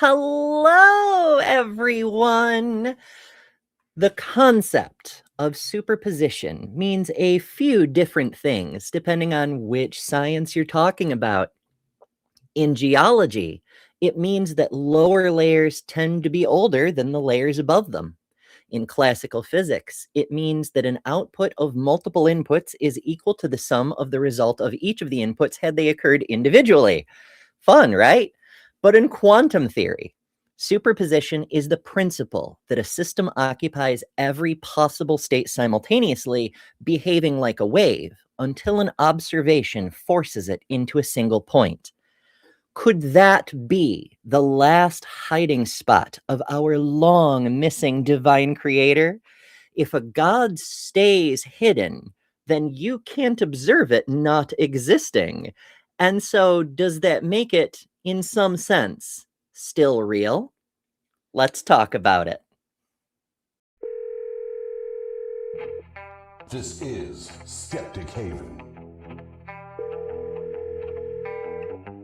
Hello, everyone. The concept of superposition means a few different things depending on which science you're talking about. In geology, it means that lower layers tend to be older than the layers above them. In classical physics, it means that an output of multiple inputs is equal to the sum of the result of each of the inputs had they occurred individually. Fun, right? But in quantum theory, superposition is the principle that a system occupies every possible state simultaneously, behaving like a wave until an observation forces it into a single point. Could that be the last hiding spot of our long missing divine creator? If a god stays hidden, then you can't observe it not existing. And so, does that make it, in some sense, still real? Let's talk about it. This is Skeptic Haven.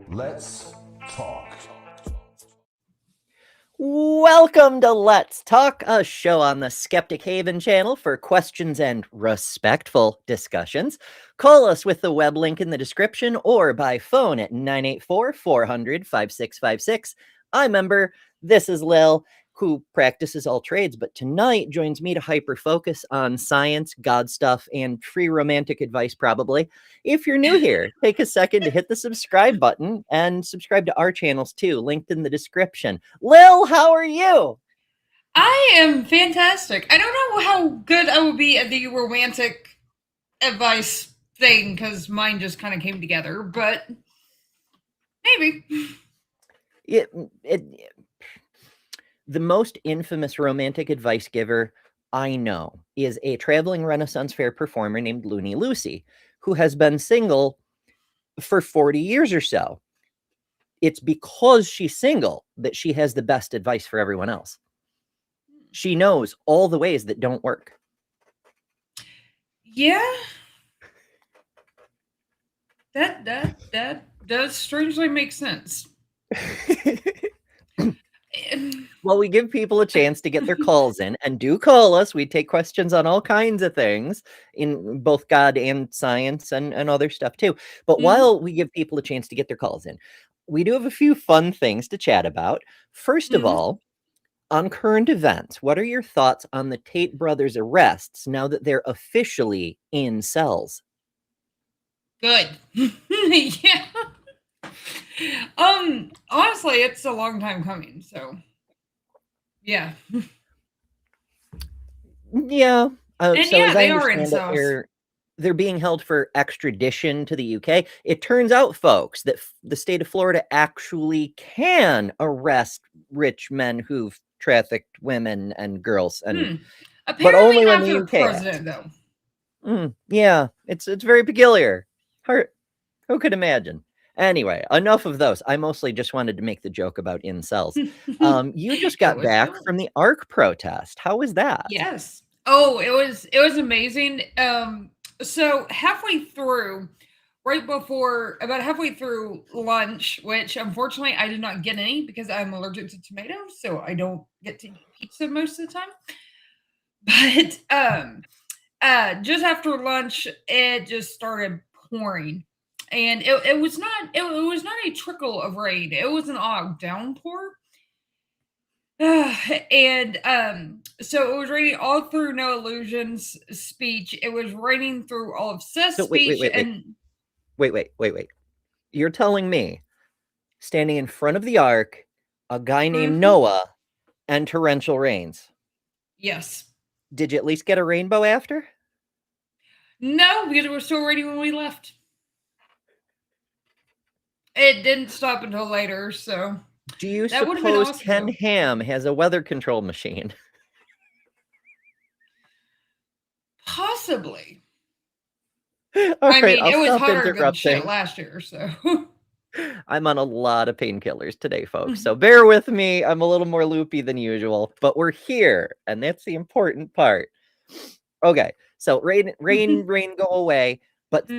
Let's talk. Welcome to Let's Talk, a show on the Skeptic Haven channel for questions and respectful discussions. Call us with the web link in the description or by phone at 984-400-5656. I'm Ember. This is Lil, who practices all trades, but tonight joins me to hyper-focus on science, God stuff, and free romantic advice, probably. If you're new here, take a second to hit the subscribe button and subscribe to our channels too, linked in the description. Lil, how are you? I am fantastic. I don't know how good I will be at the romantic advice thing because mine just kind of came together, but maybe. The most infamous romantic advice giver I know is a traveling Renaissance fair performer named Looney Lucy, who has been single for 40 years or so. It's because she's single that she has the best advice for everyone else. She knows all the ways that don't work. Yeah. That does strangely make sense. Well, we give people a chance to get their calls in, and do call us. We take questions on all kinds of things in both God and science and other stuff too. But while we give people a chance to get their calls in, we do have a few fun things to chat about. First of all, on current events, what are your thoughts on the Tate brothers' arrests now that they're officially in cells? Good. Yeah. Honestly, it's a long time coming, so yeah. Yeah. And so yeah, as I they are in understand it, cells. they're being held for extradition to the UK. It turns out, folks, that the state of Florida actually can arrest rich men who've trafficked women and girls, and Apparently but only when not the their UK president, though. Yeah, it's very peculiar. Who could imagine? Anyway, enough of those. I mostly just wanted to make the joke about incels. You just got back from the ARC protest. How was that? Yes. Oh, it was amazing. So halfway through, about halfway through lunch, which unfortunately I did not get any because I'm allergic to tomatoes, so I don't get to eat pizza most of the time. But just after lunch, it just started pouring. And it was not a trickle of rain. It was an odd downpour. And so it was raining all through No Illusions speech. It was raining through all of Seth's speech. Wait. You're telling me standing in front of the ark, a guy named Noah, and torrential rains? Yes. Did you at least get a rainbow after? No, because it was still raining when we left. It didn't stop until later, so. Do you suppose Ken Ham has a weather control machine? Possibly. I mean, it was hotter than shit last year, so. I'm on a lot of painkillers today, folks, so bear with me. I'm a little more loopy than usual, but we're here, and that's the important part. Okay, so rain go away, but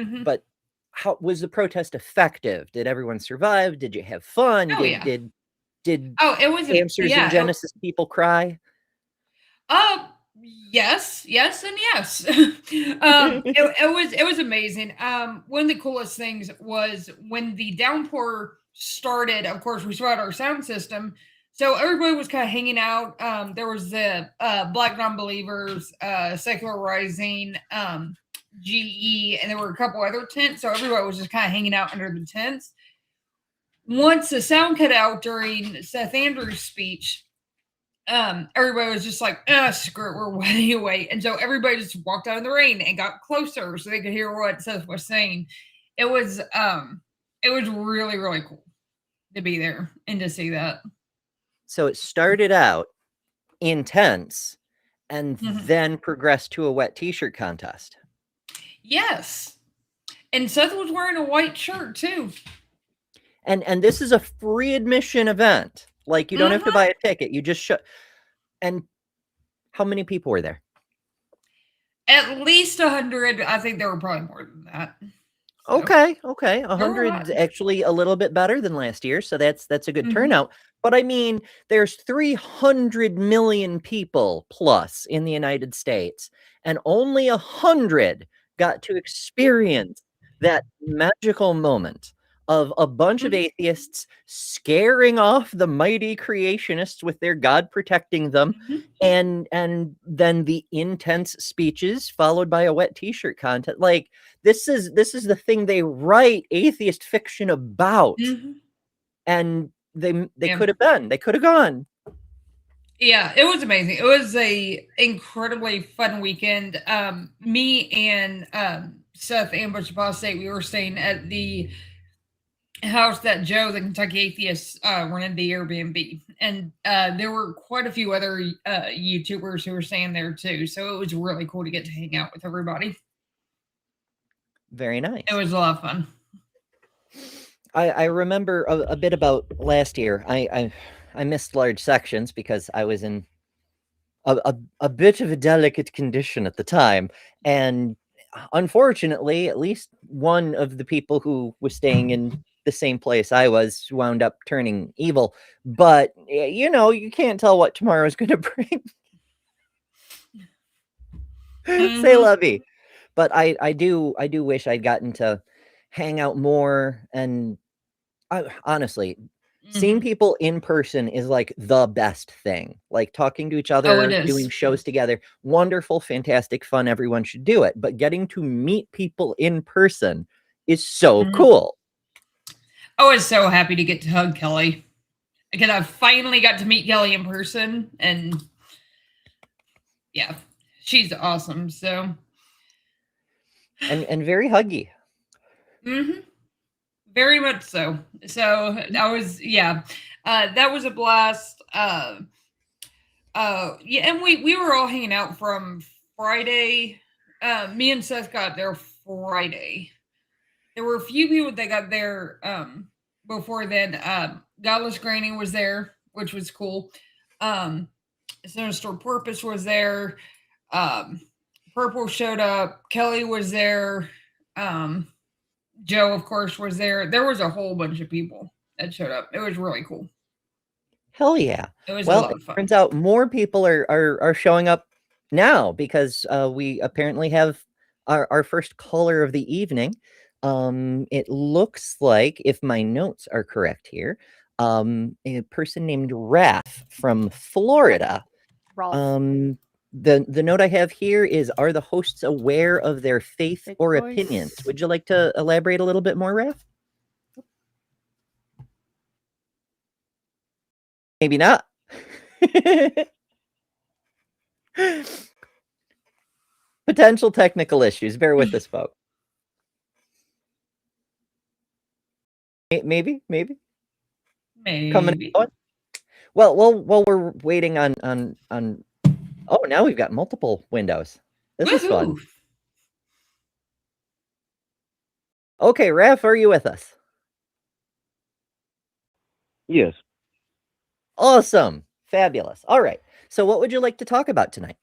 how was the protest effective? Did everyone survive? Did you have fun? Oh, yeah. Did Oh, it was Answers in Genesis people cry? Yes, yes, and yes. It was amazing. One of the coolest things was when the downpour started. Of course, we still had our sound system, so everybody was kind of hanging out. There was the Black Non-Believers, Secular Rising, GE, and there were a couple other tents. So everybody was just kind of hanging out under the tents. Once the sound cut out during Seth Andrews' speech, everybody was just like, screw it, we're way away. And so everybody just walked out in the rain and got closer so they could hear what Seth was saying. It was really, really cool to be there and to see that. So it started out intense and then progressed to a wet t-shirt contest. Yes. And Seth was wearing a white shirt too. And this is a free admission event. Like, you don't have to buy a ticket. You just show. And how many people were there? At least 100. I think there were probably more than that. So, okay. 100 actually a little bit better than last year. So that's a good turnout. But I mean, there's 300 million people plus in the United States, and only 100 got to experience that magical moment of a bunch of atheists scaring off the mighty creationists with their God protecting them, and then the intense speeches followed by a wet t-shirt contest. Like, this is the thing they write atheist fiction about. And they could have been. They could have gone. Yeah, it was amazing. It was a incredibly fun weekend. Me and Seth and Butch Apostate, we were staying at the house that Joe, the Kentucky Atheist, rented the Airbnb, and there were quite a few other YouTubers who were staying there too. So it was really cool to get to hang out with everybody. Very nice. It was a lot of fun. I remember a bit about last year. I missed large sections because I was in a bit of a delicate condition at the time, and unfortunately, at least one of the people who was staying in the same place I was wound up turning evil. But you know, you can't tell what tomorrow is going to bring. Say lovey. But I do wish I'd gotten to hang out more, and honestly, seeing people in person is like the best thing. Like, talking to each other, doing shows together, wonderful, fantastic, fun. Everyone should do it. But getting to meet people in person is so cool. I was so happy to get to hug Kelly, because I finally got to meet Kelly in person, and yeah, she's awesome. So, and very huggy. Very much so. So that was, that was a blast. Yeah, and we were all hanging out from Friday. Me and Seth got there Friday. There were a few people that got there before then. Godless Granny was there, which was cool. Sinister Purpose was there. Purple showed up. Kelly was there. Joe, of course, was there. There was a whole bunch of people that showed up. It was really cool. Hell yeah. It was a lot of fun. Turns out more people are showing up now, because we apparently have our first caller of the evening. It looks like, if my notes are correct here, a person named Raph from Florida. The note I have here is, are the hosts aware of their faith or opinions? Would you like to elaborate a little bit more, Raph? Maybe not. Potential technical issues. Bear with us, folks. Maybe. Coming on. Well, while we're waiting on. Oh, now we've got multiple windows. This is fun. Okay, Raph, are you with us? Yes. Awesome. Fabulous. All right. So what would you like to talk about tonight?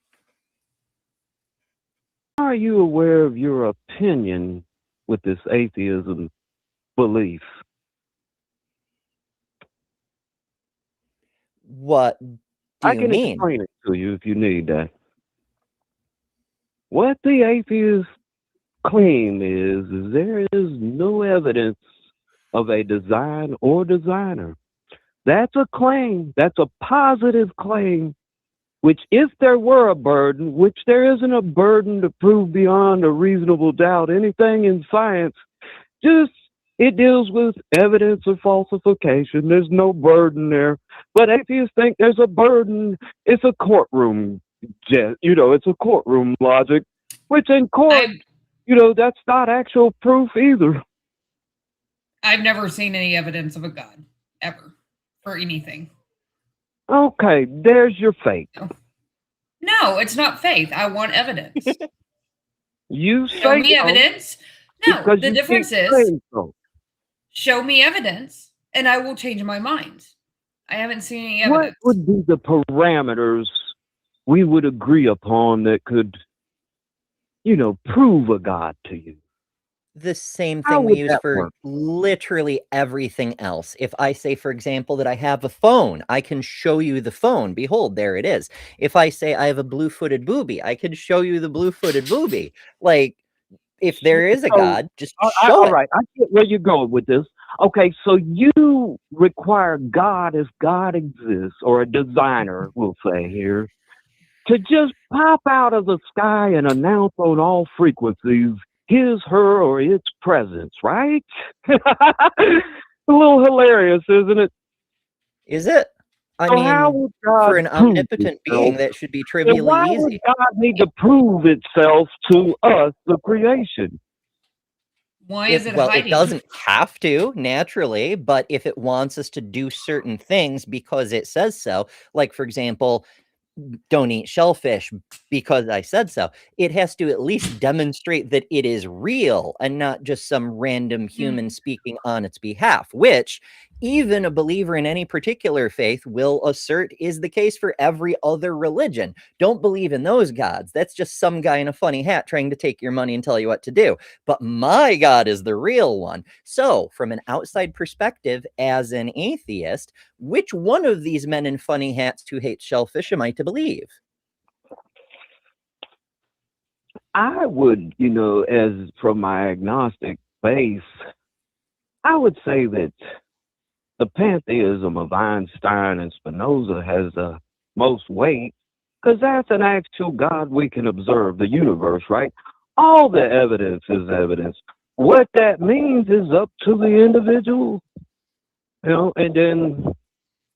Are you aware of your opinion with this atheism belief? What do I you can mean? explain it to you if you need that. What the atheists claim is there is no evidence of a design or designer. That's a claim. That's a positive claim, which if there were a burden, which there isn't a burden to prove beyond a reasonable doubt anything in science, just it deals with evidence of falsification. There's no burden there. But atheists think there's a burden. It's a courtroom, it's a courtroom logic, which in court, that's not actual proof either. I've never seen any evidence of a God ever for anything. Okay, there's your faith. No, it's not faith. I want evidence. You Show me evidence. No, the difference is show me evidence and I will change my mind. I haven't seen any evidence. What would be the parameters we would agree upon that could, prove a God to you? The same How thing we would use that for work? literally everything else. If I say, for example, that I have a phone, I can show you the phone. Behold, there it is. If I say I have a blue-footed booby, I can show you the blue-footed booby. Like, if there is a God, just show it. All right, I get where you're going with this. Okay, so you require God, if God exists, or a designer, we'll say here, to just pop out of the sky and announce on all frequencies his, her, or its presence, right? A little hilarious, isn't it? Is it? I So mean, how would God for an prove omnipotent himself? being, that should be And trivially why would easy. God need to prove itself to us, the creation? Why is it Well, hiding? it doesn't have to, naturally, but if it wants us to do certain things because it says so, like, for example, don't eat shellfish because I said so, it has to at least demonstrate that it is real and not just some random human speaking on its behalf, which even a believer in any particular faith will assert is the case for every other religion. Don't believe in those gods. That's just some guy in a funny hat trying to take your money and tell you what to do. But my God is the real one. So from an outside perspective, as an atheist, which one of these men in funny hats who hate shellfish am I to believe? I would, as from my agnostic base, I would say that the pantheism of Einstein and Spinoza has the most weight, because that's an actual God we can observe, the universe, right? All the evidence is evidence. What that means is up to the individual, and then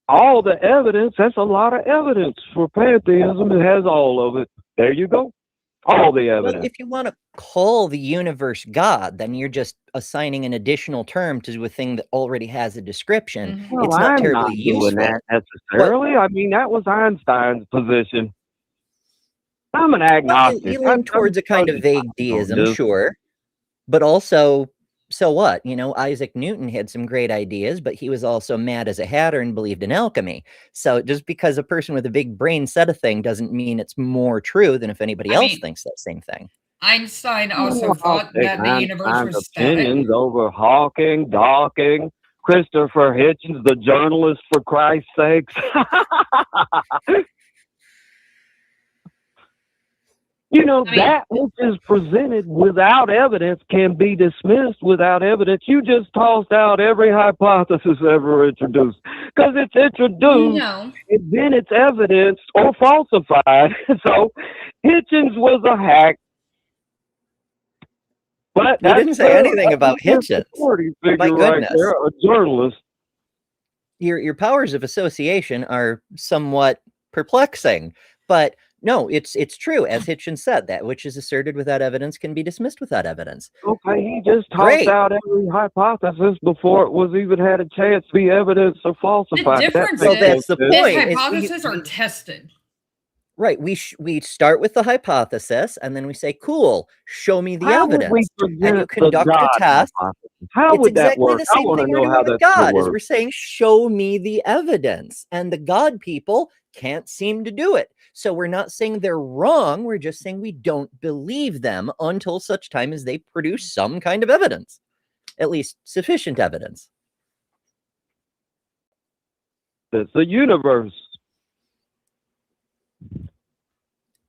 all the evidence, that's a lot of evidence for pantheism. It has all of it. There you go. All the evidence. Well, if you want to call the universe God, then you're just assigning an additional term to a thing that already has a description. Mhm. Well, It's not I'm terribly not useful. doing that necessarily. I mean, that was Einstein's position. I'm an Well, agnostic. you lean towards a kind of vague deism, sure. But also, so what? Isaac Newton had some great ideas, but he was also mad as a hatter and believed in alchemy. So just because a person with a big brain said a thing doesn't mean it's more true than if anybody else thinks that same thing. Einstein also thought that the universe was static. Opinions over Hawking, Dawking, Christopher Hitchens, the journalist, for Christ's sakes. That which is presented without evidence can be dismissed without evidence. You just tossed out every hypothesis ever introduced, because it's introduced and then it's evidenced or falsified. So Hitchens was a hack. But you didn't say anything about Hitchens. My goodness. There, a journalist. Your powers of association are somewhat perplexing, but no, it's true. As Hitchens said, that which is asserted without evidence can be dismissed without evidence. Okay, he just tossed out every hypothesis before it was even had a chance to be evidenced or falsified. The difference is that's the point. His hypotheses are tested. Right. We start with the hypothesis, and then we say, cool, show me the evidence. And you conduct a test. How would that work? I want to know how that's God is. We're saying, show me the evidence. And the God people can't seem to do it. So we're not saying they're wrong. We're just saying we don't believe them until such time as they produce some kind of evidence, at least sufficient evidence. existence, the universe.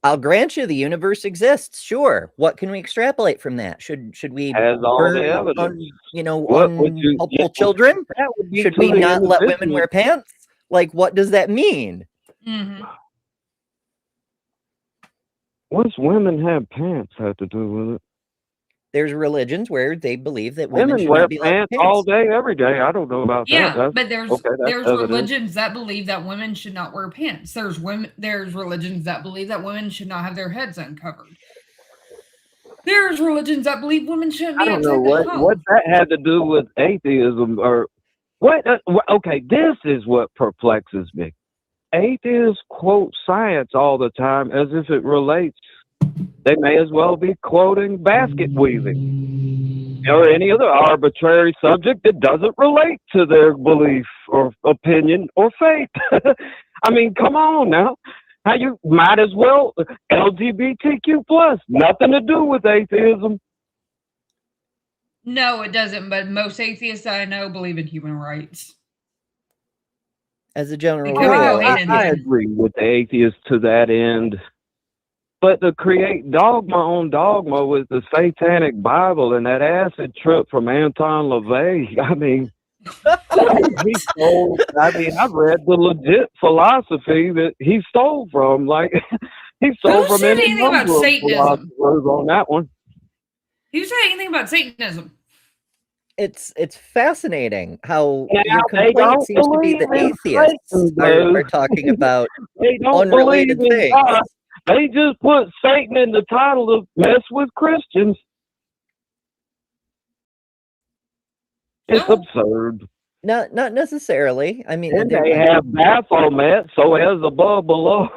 I'll grant you the universe exists. Sure. What can we extrapolate from that? Should we Has all burn the evidence. What would you? unhelpful children? That would be Should to we the not let women individual. wear pants? Like, what does that mean? Mm-hmm. What's women have pants have to do with it? There's religions where they believe that women Women should wear not be allowed pants pants. all day, every day. I don't know about Yeah, that. That's, but there's okay, that's evidence. religions that believe that women should not wear pants. There's religions that believe that women should not have their heads uncovered. There's religions that believe women shouldn't I be don't know outside the home. what that had to do with atheism or what. Okay, this is what perplexes me. Atheists quote science all the time as if it relates. They may as well be quoting basket weaving or any other arbitrary subject that doesn't relate to their belief or opinion or faith. I mean, come on now. How you might as well LGBTQ plus, nothing to do with atheism. No, it doesn't. But most atheists I know believe in human rights. As a general They kinda go rule, hand in I hand. agree with the atheists to that end. But to create dogma on dogma with the Satanic Bible and that acid trip from Anton LaVey, I mean, he stole, I've read the legit philosophy that he stole from. Like, he stole Who from said any anything about number of Satanism? philosophers on that one. Who said anything about Satanism? it's fascinating how Now, your they complaint don't seems to be that believe in atheists Satan, are though. talking about They don't unrelated believe in things. God. They just put Satan in the title to mess with Christians. It's No. absurd. Not necessarily. I mean, And they have Baphomet, so as above, below.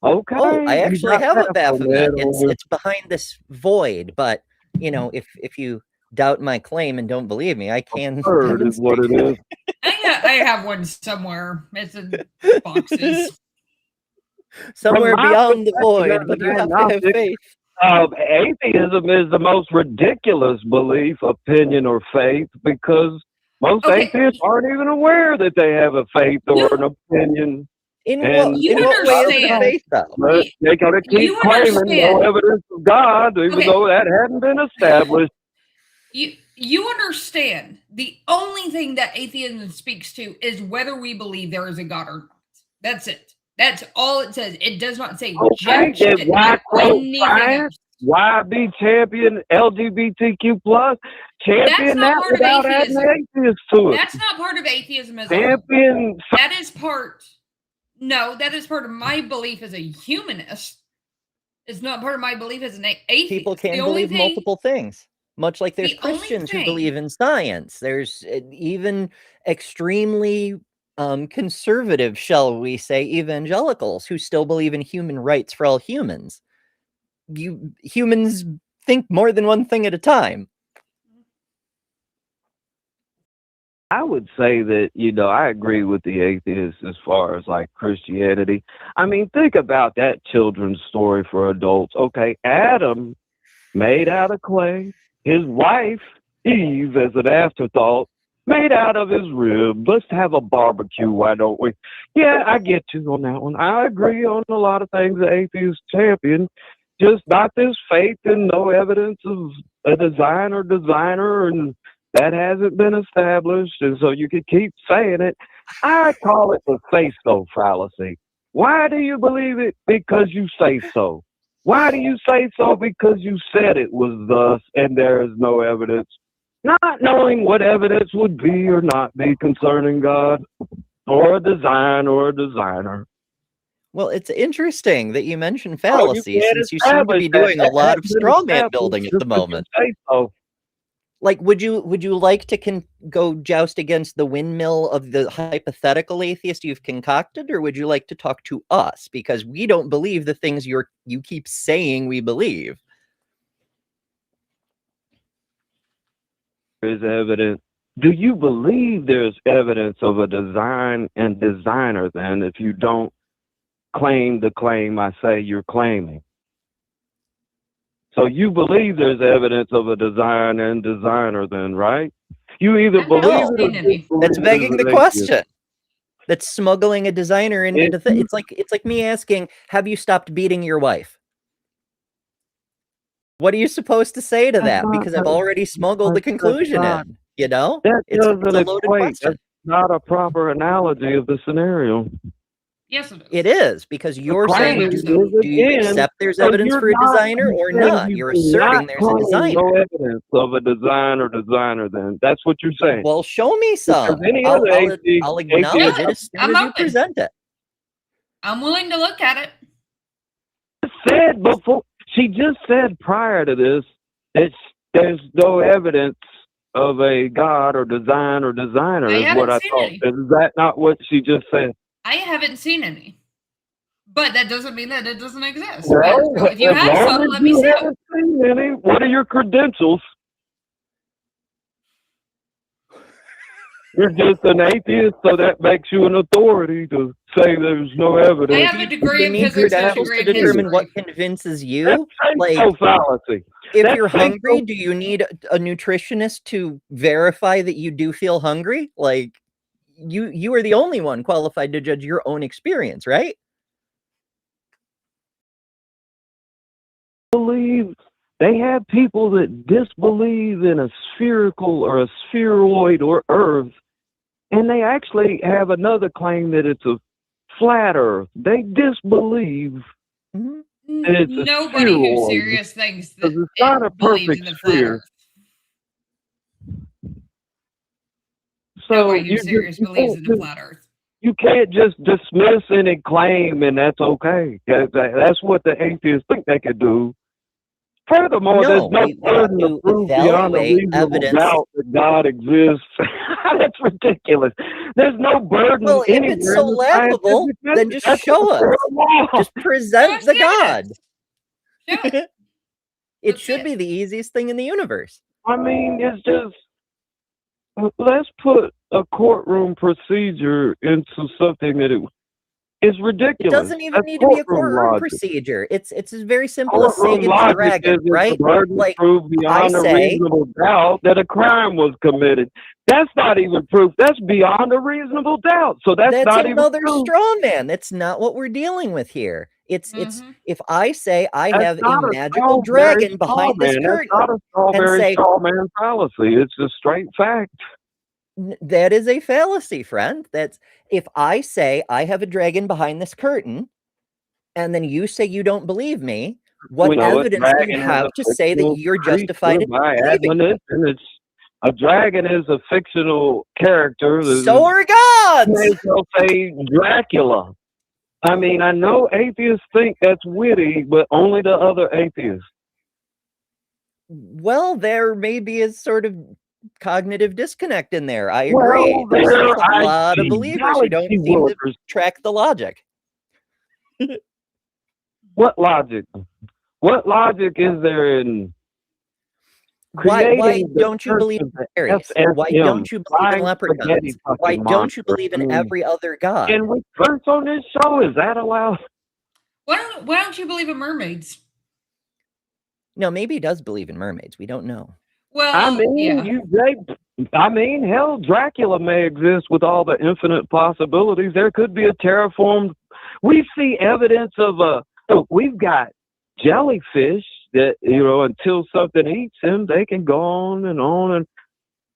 Okay. oh, I you actually got have a Baphomet. over- It's behind this void, but you know, if you doubt my claim and don't believe me, I can Absurd is what it demonstrate is. I have one somewhere. It's in boxes. somewhere From my beyond the perspective void, as but an you have to have agnostic, faith. Atheism is the most ridiculous belief, opinion, or faith because most Okay. atheists aren't even aware that they have a faith or an opinion. In And what, You in what way is it a understand. faith, though? But they gotta keep You claiming no understand. evidence of God, even Okay. though that hadn't been established. You understand the only thing that atheism speaks to is whether we believe there is a God or not. That's it. That's all it says. It does not say Okay, jack then shit why about quote anything science? else. Why be champion LGBTQ plus? Champion not that part of without adding atheism. atheists to it. That's not part of atheism as a whole. Champion. That is part. No, that is part of my belief as a humanist. It's not part of my belief as an atheist. People The can only believe thing- multiple things. Much like there's The only Christians who thing- believe in science. There's even extremely conservative, shall we say, evangelicals who still believe in human rights for all humans. Humans think more than one thing at a time. I would say that, I agree with the atheists as far as like Christianity. I mean, think about that children's story for adults. Okay, Adam made out of clay, his wife, Eve, as an afterthought, made out of his rib. Let's have a barbecue, why don't we? Yeah, I get you on that one. I agree on a lot of things the atheists champion, just not this faith and no evidence of a designer, and that hasn't been established, and so you could keep saying it. I call it the say-so fallacy. Why do you believe it? Because you say so. Why do you say so? Because you said it was thus, and there is no evidence. Not knowing what evidence would be or not be concerning God, or a design or a designer. Well, it's interesting that you mentioned fallacy, can't since you seem to be establish that. doing a lot of That's been straw man established building at just the because you moment. say so. Like, would you like to go joust against the windmill of the hypothetical atheist you've concocted, or would you like to talk to us, because we don't believe the things you keep saying we believe? There's evidence. Do you believe there's evidence of a design and designer then, if you don't claim the claim I say you're claiming? So you believe there's evidence of a design and designer then, right? You either I'm not believe it or saying any. disbelieve That's it begging as the an atheist. question. That's smuggling a designer into it's like me asking, have you stopped beating your wife? What are you supposed to say to that? Because I've already smuggled the conclusion in, you know? That It's a doesn't loaded equate. question. That's not a proper analogy of the scenario. Yes, it is. It is, because you're saying, claim do you again, accept there's so evidence you're for a not designer or saying not? you You're do asserting not there's a claim designer. no evidence of a designer then. That's what you're saying. Well, show me some. any I'll, other I'll, atheist- I'll acknowledge it as soon I'm as you open. present it. I'm willing to look at it. Said before, she just said prior to this, there's no evidence of a god or designer I is what haven't I seen thought. any. Is that not what she just said? I haven't seen any. But that doesn't mean that it doesn't exist. Well, But if you as have long some, as let me you see them. haven't seen any, what are your credentials? You're just an atheist, so that makes you an authority to say there's no evidence. I have a degree You in need physics and a credentials degree to in determine history. what convinces you. That's Like, no fallacy. if That's you're fake hungry, do you need a nutritionist to verify that you do feel hungry? Like, you are the only one qualified to judge your own experience, right? They have people that disbelieve in a spherical or a spheroid or Earth, and they actually have another claim that it's a flat Earth. They disbelieve. Mm-hmm. It's a Nobody who's spheroid, serious thinks that because it's not a believes perfect in the flat sphere. Earth. So Nobody who's serious believes in the flat Earth. you can't just dismiss any claim and that's okay. That's what the atheists think they could do. Furthermore, No, there's no we burden have of to proof beyond a evaluate reasonable evidence. doubt that God exists. That's ridiculous. There's no burden Well, if anywhere it's so in the laughable, scientific then method. just That's show a fair us. law. Just present us the the God. evidence. Show it. It Let's should see be the easiest thing in the universe. I mean, it's just, let's put a courtroom procedure into something that is It ridiculous. doesn't even That's need to be a courtroom courtroom logic. procedure. It's as very simple as Courtroom Sagan's logic dragon, is it's right? a burden Like, to prove beyond I a say- reasonable doubt that a crime was committed. That's not even proof. That's beyond a reasonable doubt. So that's not another even proof. straw man. That's not what we're dealing with here. It's Mhm. if I say I That's have not a a magical strawberry dragon behind this strawman. curtain, That's not a strawberry say- strawman fallacy. It's a straight fact. that is a fallacy, friend. That's if I say I have a dragon behind this curtain, and then you say you don't believe me, what We know a evidence do dragon you is have a to say that fictional you're creature justified in by believing? admonition. A dragon is a fictional character. So are gods. May as well say Dracula. I mean, I know atheists think that's witty, but only the other atheists. Well, there may be a sort of cognitive disconnect in there. I agree. Well, There's there a I lot of see believers who don't galaxy seem to workers. track the logic. What logic? What logic is there in Why creating the don't you church believe of in the fairies? Why SSM, don't you believe in flying leprechauns? spaghetti fucking Why don't you monster? believe in every other god? Can we curse on this show? Is that allowed? Why don't you believe in mermaids? No, maybe he does believe in mermaids. We don't know. Well, I mean, yeah. hell, Dracula may exist with all the infinite possibilities. There could be a terraformed. We see evidence of we've got jellyfish that, until something eats them, they can go on. And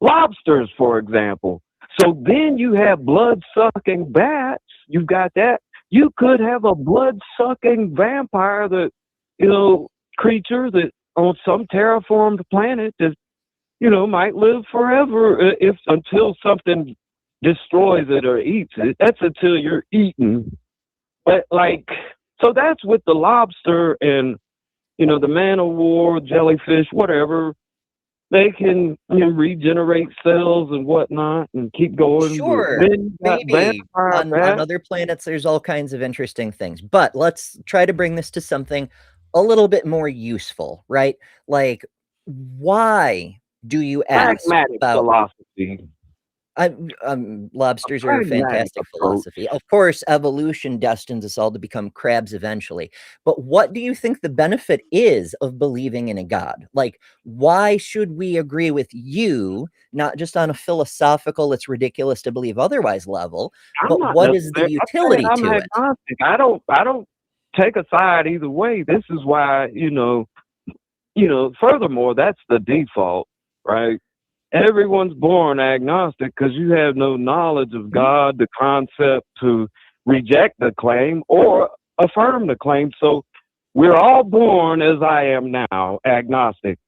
lobsters, for example. So then you have blood-sucking bats. You've got that. You could have a blood-sucking vampire that, creature that on some terraformed planet that, might live forever until something destroys it or eats it. That's until you're eaten. But so that's with the lobster and, the man of war, jellyfish, whatever. They can regenerate cells and whatnot and keep going. Sure, maybe on other planets there's all kinds of interesting things. But let's try to bring this to something a little bit more useful, right? Like, why do you ask pragmatic about philosophy? Lobsters are a pragmatic fantastic approach. philosophy. Of course, evolution destines us all to become crabs eventually. But what do you think the benefit is of believing in a God? Like, why should we agree with you, not just on a philosophical, it's ridiculous to believe otherwise level, I'm but not what is the necessarily. utility I'm to it? agnostic. I don't take a side either way. This is why, furthermore, that's the default, right? Everyone's born agnostic because you have no knowledge of God, the concept to reject the claim or affirm the claim. So we're all born, as I am now, agnostic.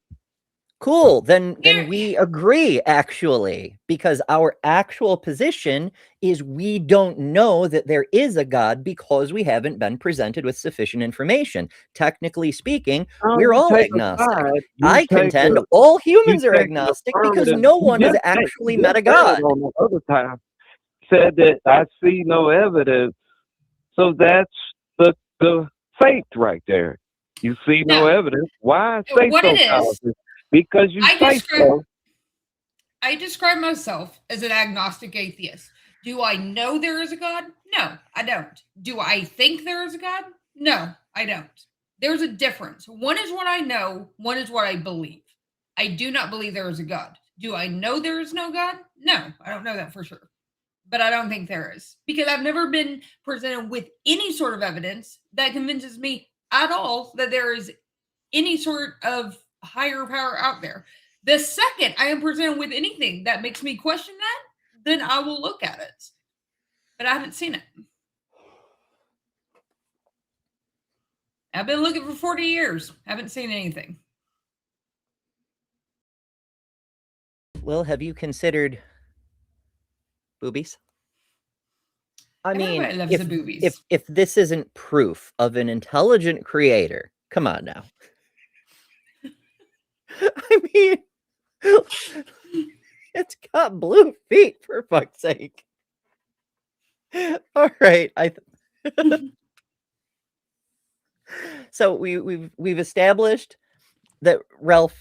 Cool. Then Here- we agree, actually, because our actual position is we don't know that there is a God because we haven't been presented with sufficient information. Technically speaking, we're You all take a agnostic. side, you I take contend the- all you humans are take the agnostic because affirmative. no You one has just said- actually you met a just said God. on the other time, said that I see no evidence. So that's the faith right there. You see no No. evidence. Why say What so, it is, Allison? Because you say so. I describe myself as an agnostic atheist. Do I know there is a God? No, I don't. Do I think there is a God? No, I don't. There's a difference. One is what I know, one is what I believe. I do not believe there is a God. Do I know there is no God? No, I don't know that for sure. But I don't think there is because I've never been presented with any sort of evidence that convinces me at all that there is any sort of higher power out there. The second I am presented with anything that makes me question that, then I will look at it. But I haven't seen it. I've been looking for 40 years. Haven't seen anything. Well, have you considered boobies? I mean, Everybody loves the boobies. if this isn't proof of an intelligent creator, come on now. I mean, it's got blue feet, for fuck's sake. All right, so we've established that Ralph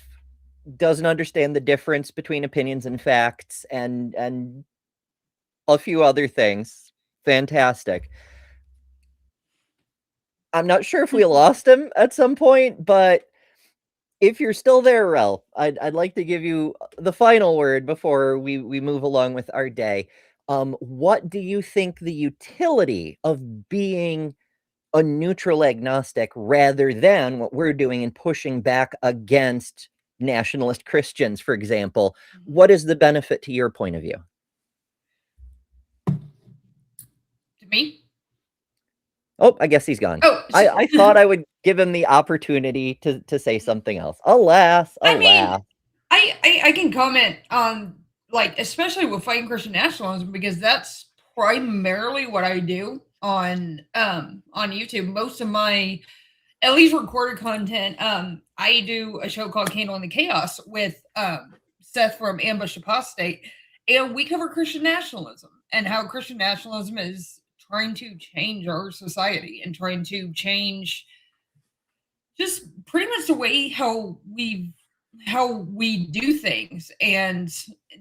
doesn't understand the difference between opinions and facts, and a few other things. Fantastic. I'm not sure if we lost him at some point, but if you're still there, Ralph, I'd like to give you the final word before we move along with our day. What do you think the utility of being a neutral agnostic rather than what we're doing and pushing back against nationalist Christians, for example? What is the benefit to your point of view? To me? Oh, I guess he's gone. Oh, I thought I would give him the opportunity to say something else. Alas. I mean, I can comment on, like, especially with fighting Christian nationalism, because that's primarily what I do on YouTube. Most of my, at least recorded content, I do a show called Candle in the Chaos with Seth from Ambush Apostate, and we cover Christian nationalism and how Christian nationalism is trying to change our society and trying to change just pretty much the way how we do things. And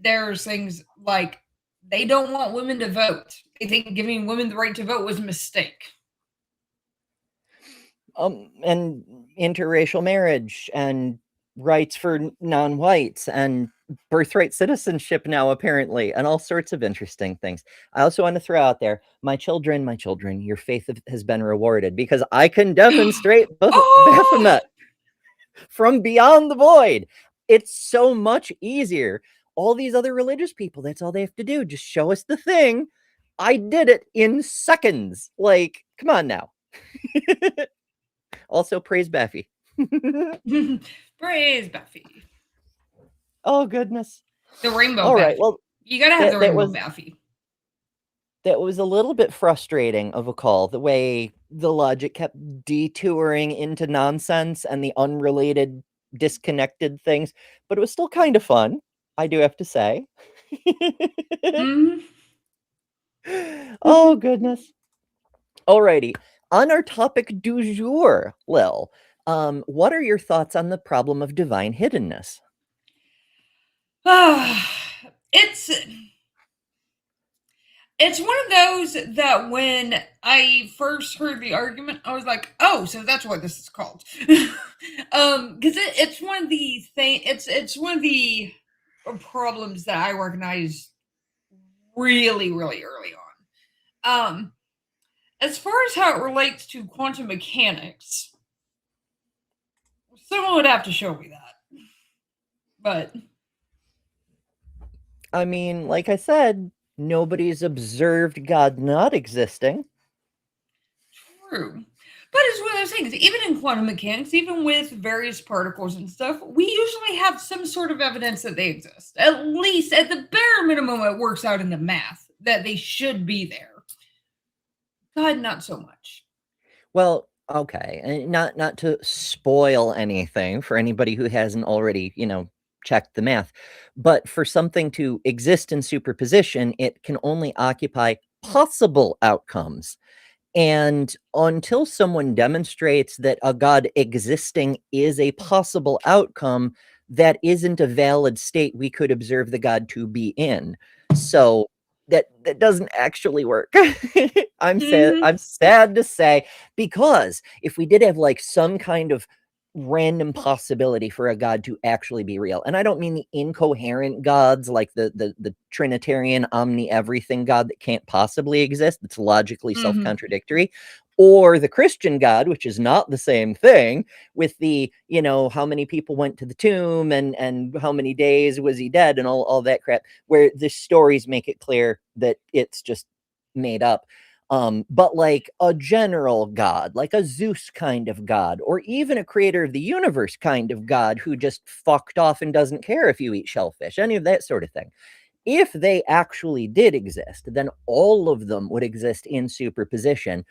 there's things like they don't want women to vote. They think giving women the right to vote was a mistake. And interracial marriage and rights for non-whites and birthright citizenship now, apparently, and all sorts of interesting things. I also want to throw out there, my children, your faith has been rewarded because I can demonstrate Baphomet from beyond the void. It's so much easier. All these other religious people, that's all they have to do. Just show us the thing. I did it in seconds. Like, come on now. Also, praise Buffy. Praise Buffy. Oh, goodness. The rainbow All Buffy. right, well, you gotta have the rainbow Buffy. That was a little bit frustrating of a call, the way the logic kept detouring into nonsense and the unrelated, disconnected things, but it was still kind of fun, I do have to say. Mhm. Oh, goodness. Alrighty, on our topic du jour, Lil, what are your thoughts on the problem of divine hiddenness? It's it's one of those that when I first heard the argument, I was like, "Oh, so that's what this is called." Because it's one of the it's one of the problems that I recognized really, really early on. As far as how it relates to quantum mechanics, someone would have to show me that. But I mean, like I said, nobody's observed God not existing. true. But it's one of those things, even in quantum mechanics, even with various particles and stuff, we usually have some sort of evidence that they exist. At least, at the bare minimum, it works out in the math that they should be there. God, not so much. Well, okay, and not to spoil anything for anybody who hasn't already, checked the math, but for something to exist in superposition, it can only occupy possible outcomes. And until someone demonstrates that a God existing is a possible outcome, that isn't a valid state we could observe the God to be in. So that doesn't actually work. I'm sad to say, because if we did have like some kind of random possibility for a God to actually be real, and I don't mean the incoherent gods like the Trinitarian omni-everything God that can't possibly exist, that's logically self-contradictory, or the Christian God, which is not the same thing, with the, how many people went to the tomb and how many days was he dead and all that crap, where the stories make it clear that it's just made up. But like a general God, like a Zeus kind of God, or even a creator of the universe kind of God who just fucked off and doesn't care if you eat shellfish, any of that sort of thing. If they actually did exist, then all of them would exist in superposition.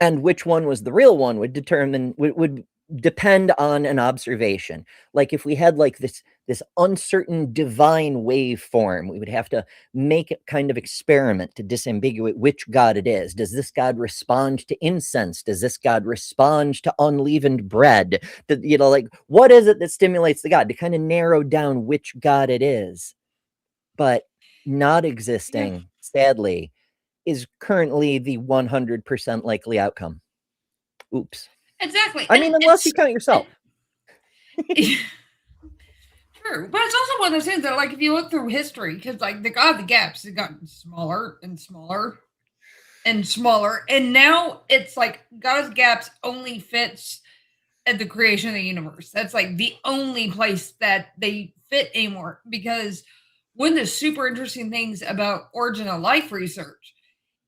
And which one was the real one would depend on an observation. Like if we had like this uncertain divine waveform, we would have to make a kind of experiment to disambiguate which God it is. Does this God respond to incense? Does this God respond to unleavened bread? Like what is it that stimulates the God, to kind of narrow down which God it is? But not existing, sadly, is currently the 100% likely outcome. Oops. Exactly. I mean, unless you count yourself. True. But it's also one of those things that, like, if you look through history, because, like, the God of the gaps has gotten smaller and smaller and smaller. And now it's like God of the gaps only fits at the creation of the universe. That's like the only place that they fit anymore. Because one of the super interesting things about origin of life research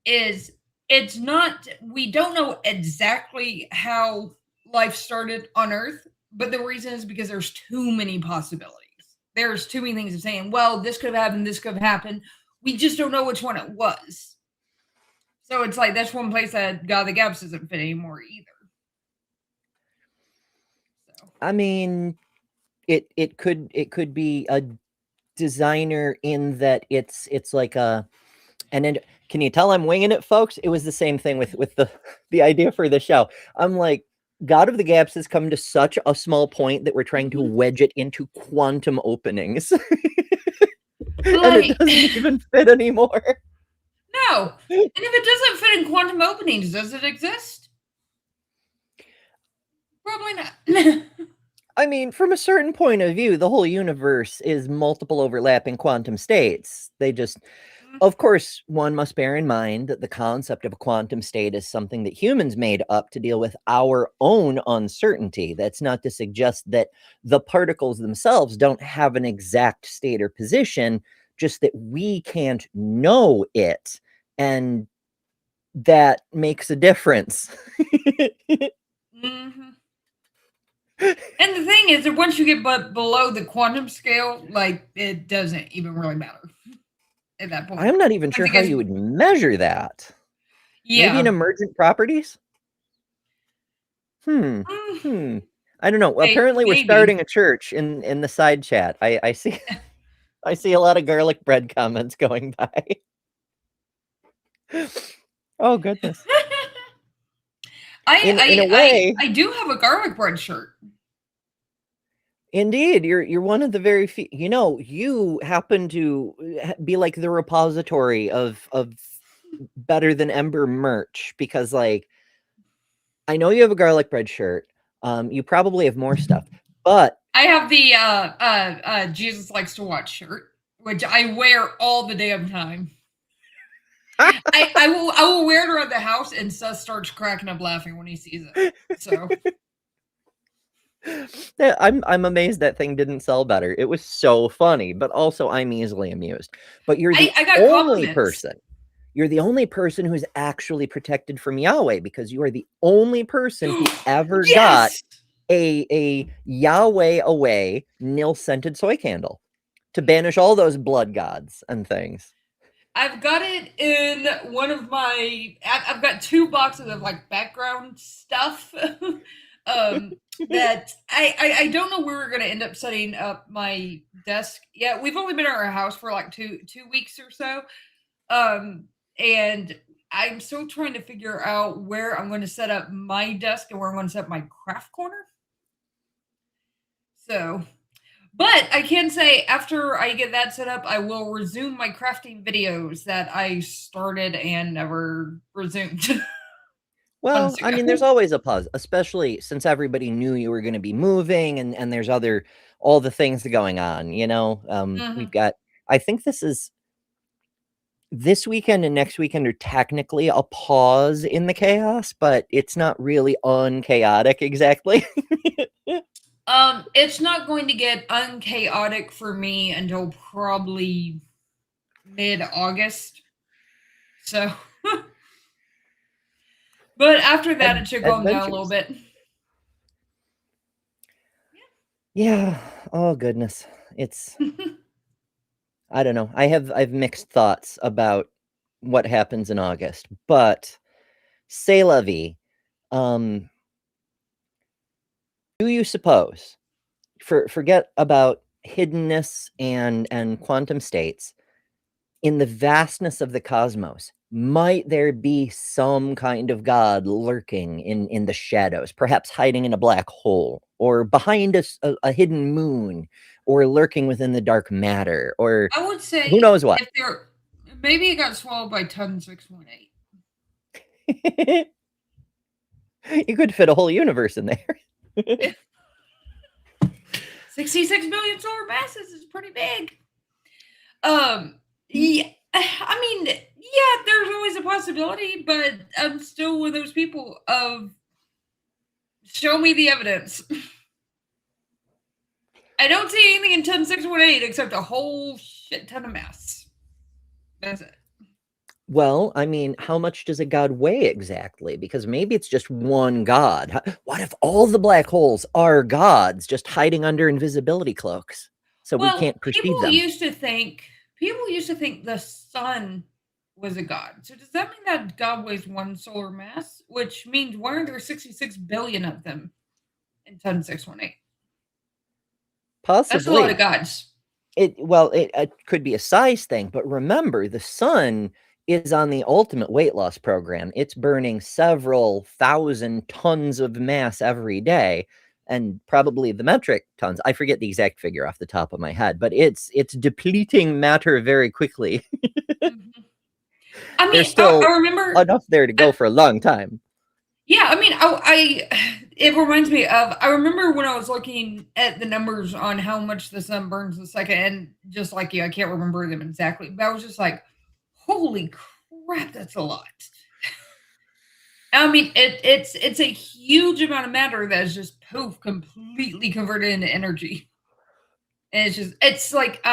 is we don't know exactly how life started on Earth, but the reason is because there's too many possibilities. There's too many things of saying, well, this could have happened, this could have happened. We just don't know which one it was. So it's like that's one place that God of the Gaps doesn't fit anymore either. So. I mean, it could be a designer in that it's like can you tell I'm winging it, folks? It was the same thing with the idea for the show. I'm like, God of the Gaps has come to such a small point that we're trying to wedge it into quantum openings. And it doesn't even fit anymore. No. And if it doesn't fit in quantum openings, does it exist? Probably not. I mean, from a certain point of view, the whole universe is multiple overlapping quantum states. They just, of course, one must bear in mind that the concept of a quantum state is something that humans made up to deal with our own uncertainty. That's not to suggest that the particles themselves don't have an exact state or position, just that we can't know it. And that makes a difference. And the thing is that once you get below the quantum scale, like it doesn't even really matter at that point. I'm not even sure how you would measure that. Yeah. Maybe in emergent properties? I don't know. Well, apparently we're starting a church in the side chat. I see I see a lot of garlic bread comments going by. Oh goodness. In a way, I do have a garlic bread shirt. Indeed, you're one of the very few. You know, you happen to be like the repository of better than Ember merch, because like I know you have a garlic bread shirt. You probably have more stuff, but I have the Jesus likes to watch shirt, which I wear all the damn time. I will wear it around the house, and Seth starts cracking up laughing when he sees it. So yeah, I'm amazed that thing didn't sell better. It was so funny, but also I'm easily amused. But you're the I got only compliments. person. You're the only person who's actually protected from Yahweh, because you are the only person who ever got Yes! a Yahweh away nil-scented soy candle to banish all those blood gods and things. I've got it in one of my. I've got 2 boxes of like background stuff. That I don't know where we're gonna end up setting up my desk. Yeah, we've only been at our house for like two weeks or so. And I'm still trying to figure out where I'm going to set up my desk and where I'm going to set up my craft corner. So, but I can say after I get that set up, I will resume my crafting videos that I started and never resumed. Well, Months I mean, ago. there's always a pause, especially since everybody knew you were going to be moving, and there's all the things going on, you know. We've got, I think this weekend and next weekend are technically a pause in the chaos, but it's not really unchaotic exactly. It's not going to get unchaotic for me until probably mid-August. So, but after that, it should calm down a little bit. Yeah. Oh goodness. It's I don't know. I've mixed thoughts about what happens in August, but c'est la vie. Do you suppose, forget about hiddenness and quantum states, in the vastness of the cosmos, might there be some kind of God lurking in the shadows, perhaps hiding in a black hole, or behind a hidden moon, or lurking within the dark matter, or I would say who knows what? if there, maybe it got swallowed by ton 6.8. You could fit a whole universe in there. 66 billion solar masses is pretty big. Yeah, I mean, yeah, there's always a possibility, but I'm still one of those people of show me the evidence. I don't see anything in 10.618 except a whole shit ton of mass. That's it. Well, I mean, how much does a god weigh exactly? Because maybe it's just one god. What if all the black holes are gods just hiding under invisibility cloaks, so we can't perceive them? People used to think the sun was a god. So does that mean that God weighs 1 solar mass? Which means why are there 66 billion of them in 10.618? Possibly. That's a lot of gods. It could be a size thing, but remember, the sun is on the ultimate weight loss program. It's burning several thousand tons of mass every day, and probably the metric tons. I forget the exact figure off the top of my head, but it's depleting matter very quickly. I mean, there's still I remember enough there to go for a long time. Yeah, I mean, it reminds me of, I remember when I was looking at the numbers on how much the sun burns a second, and just like you, I can't remember them exactly, but I was just like, holy crap, that's a lot. I mean, it's a huge amount of matter that is just poof, completely converted into energy. And it's like,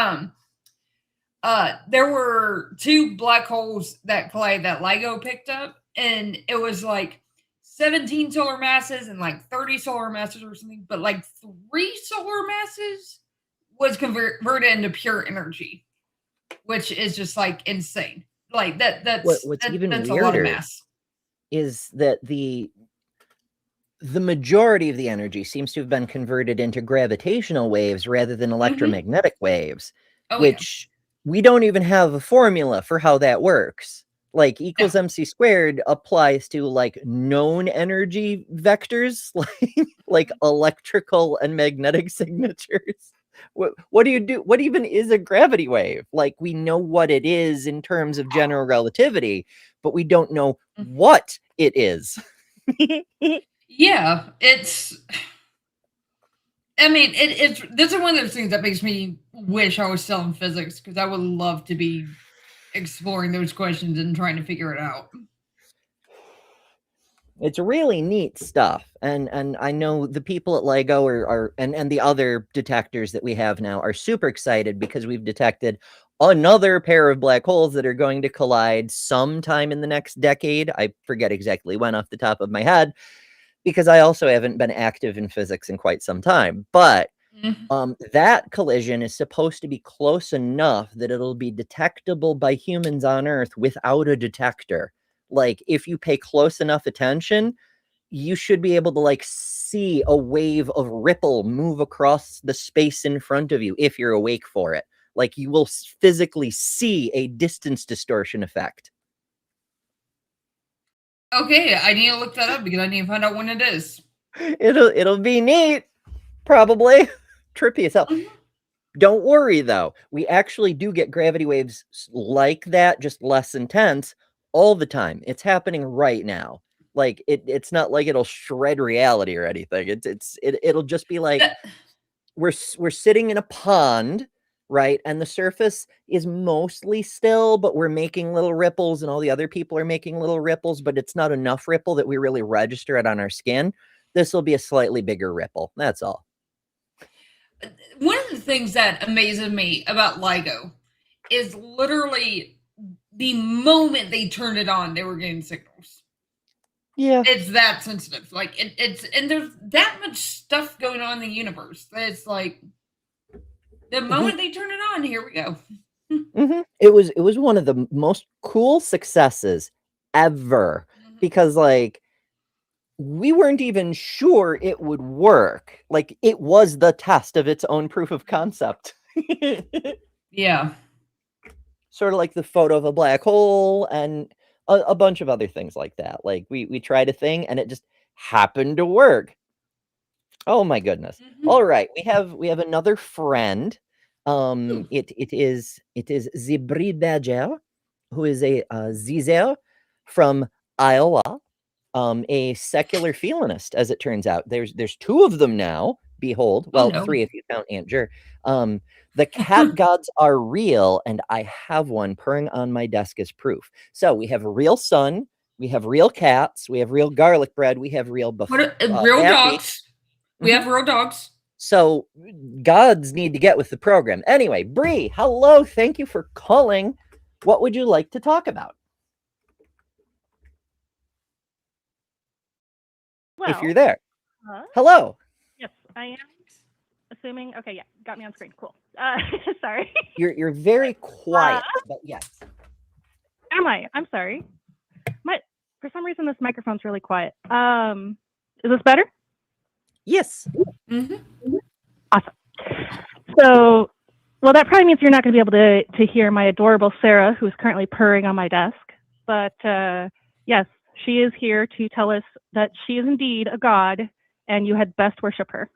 there were 2 black holes that collided that LIGO picked up, and it was like 17 solar masses and like 30 solar masses or something, but like 3 solar masses was converted into pure energy, which is just like insane. Like that's even that's weirder a lot of mass. Is that the majority of the energy seems to have been converted into gravitational waves rather than electromagnetic waves, which we don't even have a formula for how that works. Like equals MC squared applies to like known energy vectors, like electrical and magnetic signatures. What do you do? What even is a gravity wave? Like we know what it is in terms of general relativity, but we don't know what it is. Yeah, it's. I mean, it's. This is one of those things that makes me wish I was still in physics because I would love to be exploring those questions and trying to figure it out. It's really neat stuff, and I know the people at LEGO and the other detectors that we have now are super excited because we've detected another pair of black holes that are going to collide sometime in the next decade. I forget exactly when off the top of my head, because I also haven't been active in physics in quite some time. But that collision is supposed to be close enough that it'll be detectable by humans on Earth without a detector. Like, if you pay close enough attention, you should be able to, like, see a wave of ripple move across the space in front of you if you're awake for it. Like, you will physically see a distance distortion effect. Okay, I need to look that up because I need to find out when it is. It'll be neat, probably. Trippy as hell. Don't worry, though. We actually do get gravity waves like that, just less intense, all the time. It's happening right now. Like it's not like it'll shred reality or anything. It'll just be like we're sitting in a pond, right? And the surface is mostly still, but we're making little ripples, and all the other people are making little ripples, but it's not enough ripple that we really register it on our skin. This will be a slightly bigger ripple. That's all. One of the things that amazes me about LEGO is literally the moment they turned it on, they were getting signals. Yeah. It's that sensitive. Like it's and there's that much stuff going on in the universe. It's like the moment they turn it on, here we go. It was one of the most cool successes ever, because like we weren't even sure it would work. Like it was the test of its own proof of concept. Yeah. Sort of like the photo of a black hole and a bunch of other things like that. Like we tried a thing and it just happened to work. Oh my goodness. All right, we have another friend. It is Zibri Badger, who is a Zizer from Iowa. A secular felinist, as it turns out. There's two of them now. Behold, well, three if you count Aunt Jer. The cat gods are real, and I have one purring on my desk as proof. So we have a real sun, we have real cats, we have real garlic bread, we have real real dogs. We have real dogs. So gods need to get with the program. Anyway, Bree, hello, thank you for calling. What would you like to talk about? Well, if you're there. Hello. Yes, I am. Assuming. Okay, yeah, got me on screen. Cool. Sorry. You're very quiet, but yes. Am I? I'm sorry. For some reason this microphone's really quiet. Is this better? Yes. Awesome. So, well, that probably means you're not going to be able to hear my adorable Sarah, who's currently purring on my desk. But yes, she is here to tell us that she is indeed a god, and you had best worship her.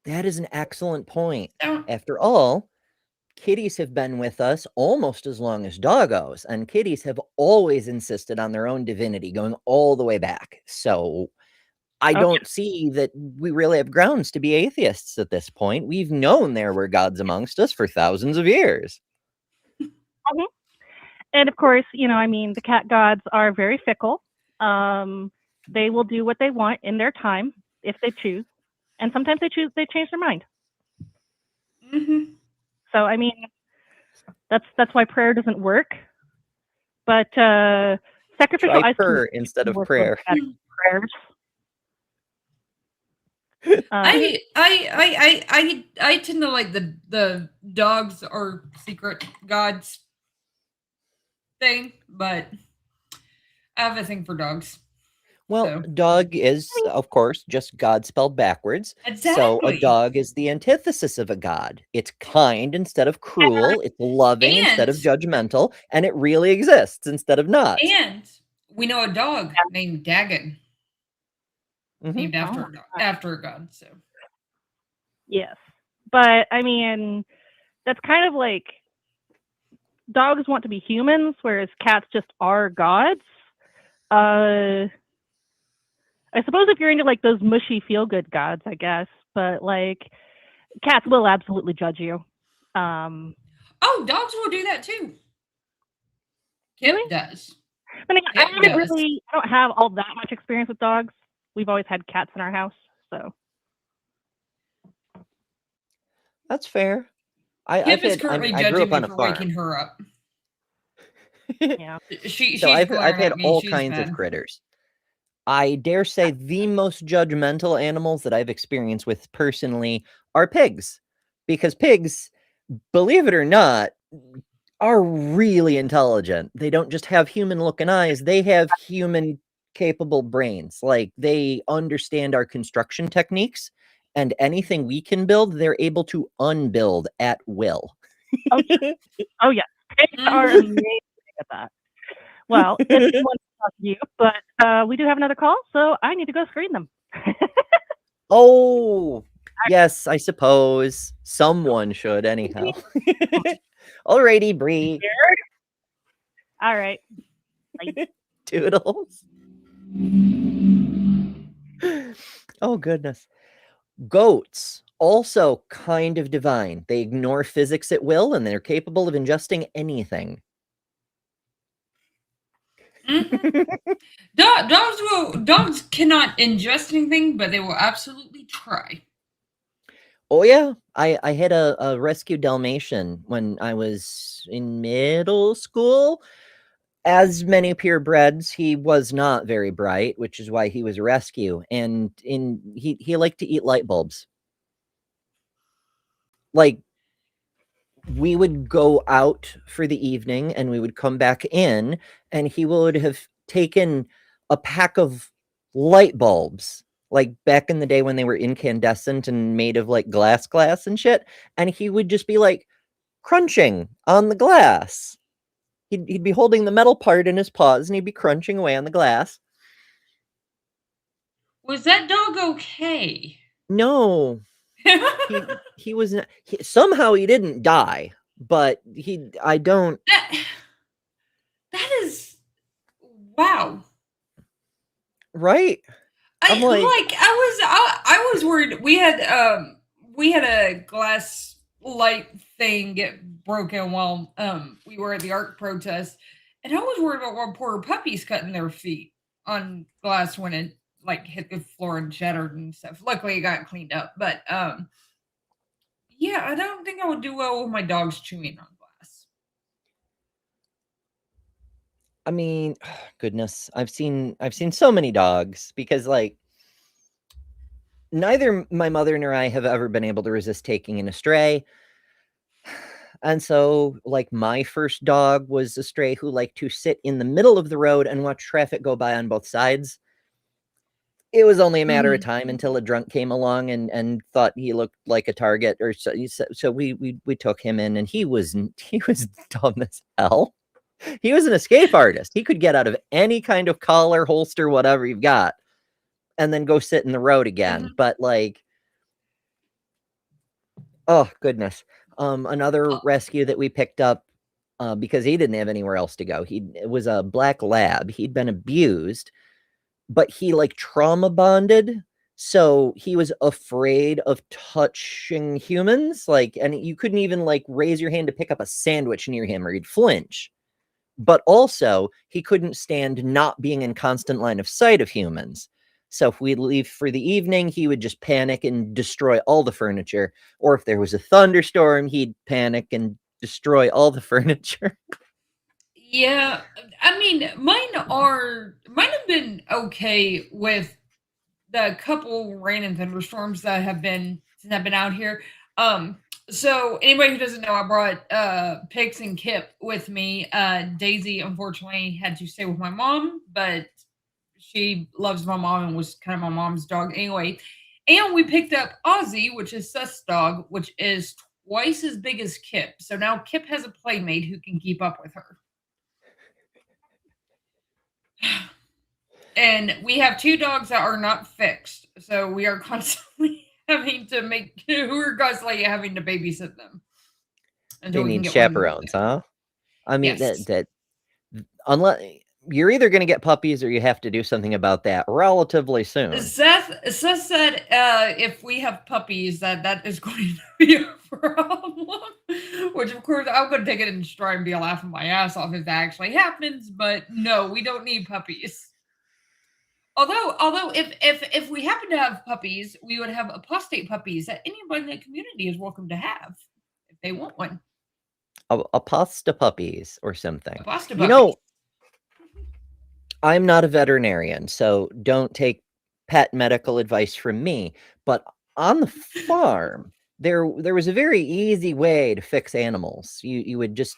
That is an excellent point. After all, kitties have been with us almost as long as doggos, and kitties have always insisted on their own divinity, going all the way back. So I don't see that we really have grounds to be atheists at this point. We've known there were gods amongst us for thousands of years. And of course, I mean, the cat gods are very fickle. They will do what they want in their time if they choose. And sometimes they change their mind. So, I mean, that's why prayer doesn't work. But sacrificial Try ice purr instead of prayer. Prayers. I tend to like the dogs are secret gods thing, but I have a thing for dogs. Well, So dog is, of course, just God spelled backwards. So a exactly. dog is the antithesis of a god. It's kind instead of cruel. It's loving instead of And judgmental, and it really exists instead of not. and we know a dog named Dagon, Mhm. named Oh my after a god. So Yes. But I mean, that's kind of like dogs want to be humans, whereas cats just are gods. I suppose if you're into like those mushy feel good gods, I guess. But like cats will absolutely judge you. dogs will do that too. Kip Really? does. I mean, Kip does. I don't have all that much experience with dogs. We've always had cats in our house, so That's fair. Kip is currently I grew judging up me on a for waking farm. her up. yeah. So She's I've glaring had at me. all She's kinds of mad. critters. I dare say the most judgmental animals that I've experienced with personally are pigs. Because pigs, believe it or not, are really intelligent. They don't just have human-looking eyes, they have human-capable brains. Like, they understand our construction techniques, and anything we can build, they're able to unbuild at will. Oh, oh yeah. Pigs are Mhm. amazing at that. Well, it's one to talk to you, but we do have another call, so I need to go screen them. Oh, yes, I suppose. Someone should anyhow. Alrighty, Bree. All right. Toodles. Oh, goodness. Goats, also kind of divine. They ignore physics at will, and they're capable of ingesting anything. Mhm. Dogs cannot ingest anything, but they will absolutely try. Oh, yeah. I had a rescue Dalmatian when I was in middle school. As many purebreds, he was not very bright, which is why he was a rescue. And he liked to eat light bulbs. Like, we would go out for the evening and we would come back in, and he would have taken a pack of light bulbs, like back in the day when they were incandescent and made of like glass and shit. And he would just be like crunching on the glass. He'd be holding the metal part in his paws and he'd be crunching away on the glass. Was that dog okay? No, he was not, somehow he didn't die, but I don't. That is wow. Right? I'm like, I was worried. We had a glass light thing get broken while we were at the ARC protest, and I was worried about one poor puppies cutting their feet on glass when it like hit the floor and shattered and stuff. Luckily, it got cleaned up, but yeah, I don't think I would do well with my dogs chewing on glass. I mean, goodness, I've seen so many dogs because like neither my mother nor I have ever been able to resist taking in a stray. And so, like, my first dog was a stray who liked to sit in the middle of the road and watch traffic go by on both sides. It was only a matter of time until a drunk came along and thought he looked like a target, or so we took him in, and he was dumb as hell. He was an escape artist. He could get out of any kind of collar, holster, whatever you've got, and then go sit in the road again. But like, oh goodness. Another rescue that we picked up because he didn't have anywhere else to go. It was a black lab. He'd been abused, but he like trauma bonded. So he was afraid of touching humans. Like, and you couldn't even like raise your hand to pick up a sandwich near him or he'd flinch. But also he couldn't stand not being in constant line of sight of humans. So if we'd leave for the evening, he would just panic and destroy all the furniture. Or if there was a thunderstorm, he'd panic and destroy all the furniture. Yeah, I mean, mine have been okay with the couple rain and thunderstorms that have been since I've been out here. So anybody who doesn't know, I brought Pix and Kip with me. Daisy unfortunately had to stay with my mom, but she loves my mom and was kind of my mom's dog anyway. And we picked up Ozzy, which is Seth's dog, which is twice as big as Kip. So now Kip has a playmate who can keep up with her. And we have 2 dogs that are not fixed. So we are constantly having to babysit them. They need chaperones, huh? I mean, Yes. that unless you're either going to get puppies or you have to do something about that relatively soon. Seth said if we have puppies, that is going to be a problem. Which, of course, I'm going to take it in stride and be laughing my ass off if that actually happens. But no, we don't need puppies. Although if we happen to have puppies, we would have apostate puppies that anybody in the community is welcome to have if they want one. Aposta puppies or something. Aposta You puppies. know, I'm not a veterinarian, so don't take pet medical advice from me. But on the farm, there was a very easy way to fix animals. You would just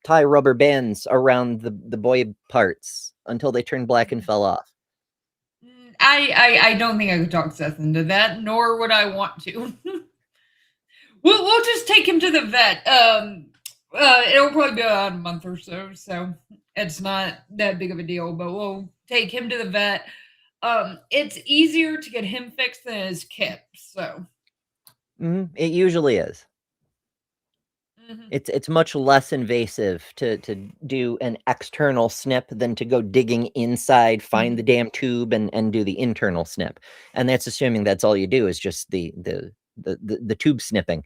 tie rubber bands around the boy parts until they turned black and fell off. I don't think I could talk Seth into that, nor would I want to. We'll just take him to the vet. It'll probably be about a month or so it's not that big of a deal, but we'll take him to the vet. It's easier to get him fixed than it is Kip, so. It usually is. It's much less invasive to do an external snip than to go digging inside, find the damn tube, and do the internal snip. And that's assuming that's all you do is just the tube snipping.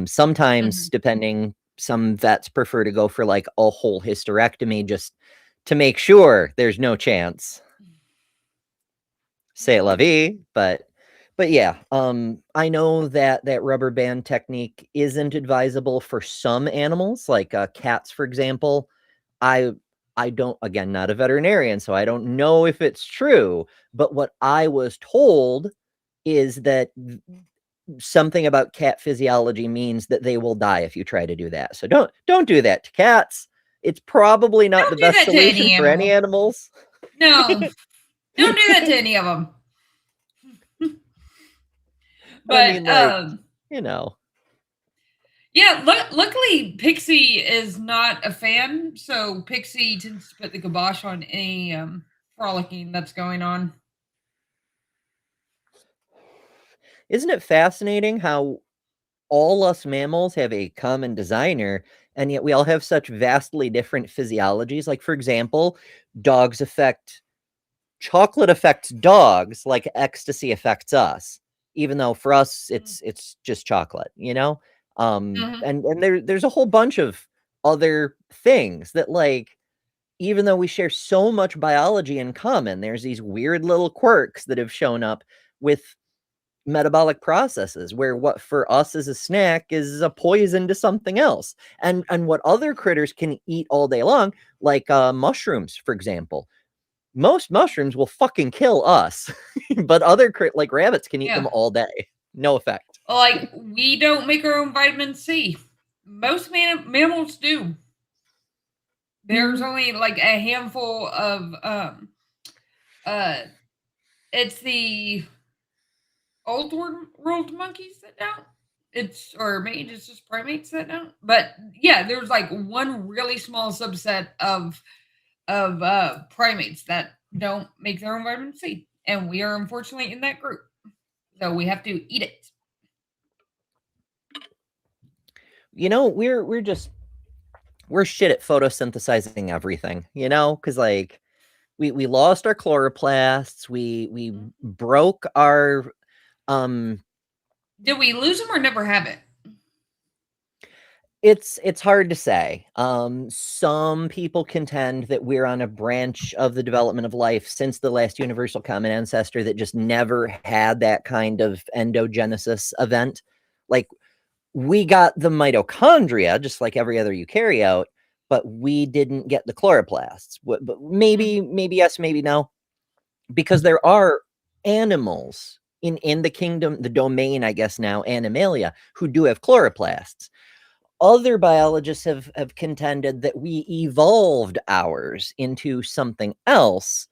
Sometimes, depending, some vets prefer to go for like a whole hysterectomy just to make sure there's no chance. C'est la vie, but yeah, I know that rubber band technique isn't advisable for some animals, like cats, for example. I don't, again, not a veterinarian, so I don't know if it's true, but what I was told is that something about cat physiology means that they will die if you try to do that. So don't do that to cats. It's probably not the best solution for any animals. No, don't do that to any of them. But I mean, like, you know. Yeah, luckily Pixie is not a fan, so Pixie tends to put the kibosh on any frolicking that's going on. Isn't it fascinating how all us mammals have a common designer, and yet we all have such vastly different physiologies? Like, for example, chocolate affects dogs like ecstasy affects us, even though for us it's just chocolate, you know? And there's a whole bunch of other things that, like, even though we share so much biology in common, there's these weird little quirks that have shown up with metabolic processes where what for us is a snack is a poison to something else. And what other critters can eat all day long, like mushrooms, for example. Most mushrooms will fucking kill us, but other like rabbits can eat them all day. No effect. Like, we don't make our own vitamin C. Most mammals do. There's only like a handful of it's the old world monkeys that don't. Maybe it's just primates that don't. But yeah, there's like one really small subset of primates that don't make their own vitamin C, and we are unfortunately in that group. So we have to eat it. You know, we're shit at photosynthesizing everything, you know, because like we lost our chloroplasts, we broke our Did we lose them or never have it? It's hard to say. Some people contend that we're on a branch of the development of life since the last universal common ancestor that just never had that kind of endogenesis event. Like, we got the mitochondria just like every other eukaryote, but we didn't get the chloroplasts. But maybe yes, maybe no, because there are animals in the kingdom, the domain, I guess now, Animalia, who do have chloroplasts. Other biologists have contended that we evolved ours into something else,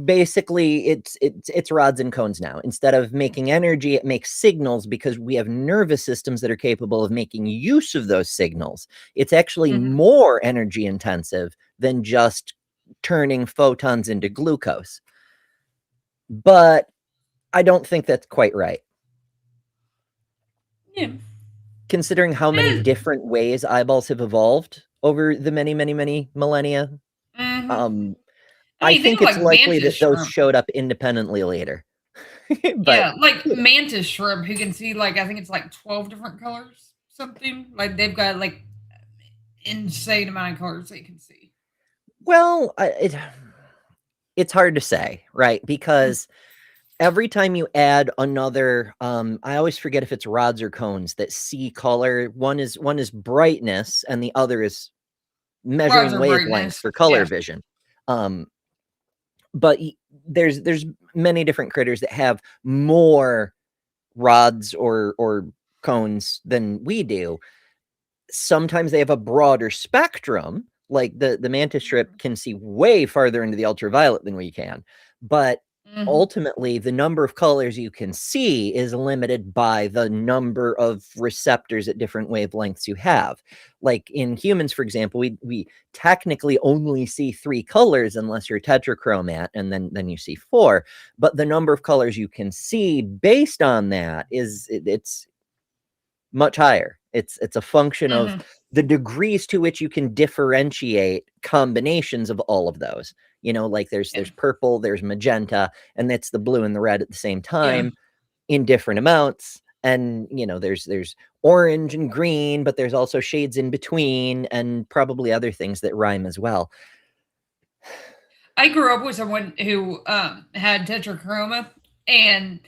Basically, it's rods and cones now. Instead of making energy, it makes signals because we have nervous systems that are capable of making use of those signals. It's actually more energy intensive than just turning photons into glucose. But I don't think that's quite right. Yeah. Considering how many different ways eyeballs have evolved over the many millennia. I think it's likely that those showed up independently later. But, yeah, like mantis shrimp, who can see like I think it's like 12 different colors, something like they've got like insane amount of colors they can see. Well, it's hard to say, right? Because every time you add another, I always forget if it's rods or cones that see color. One is brightness, and the other is measuring wavelengths for color vision. But there's many different critters that have more rods or cones than we do. Sometimes they have a broader spectrum, like the mantis shrimp can see way farther into the ultraviolet than we can, but ultimately the number of colors you can see is limited by the number of receptors at different wavelengths you have. Like in humans, for example, we technically only see 3 colors unless you're tetrachromat, and then you see 4, but the number of colors you can see based on that it's much higher. It's a function of the degrees to which you can differentiate combinations of all of those. You know, like there's purple, there's magenta, and that's the blue and the red at the same time in different amounts. And, you know, there's orange and green, but there's also shades in between and probably other things that rhyme as well. I grew up with someone who had tetrachroma, and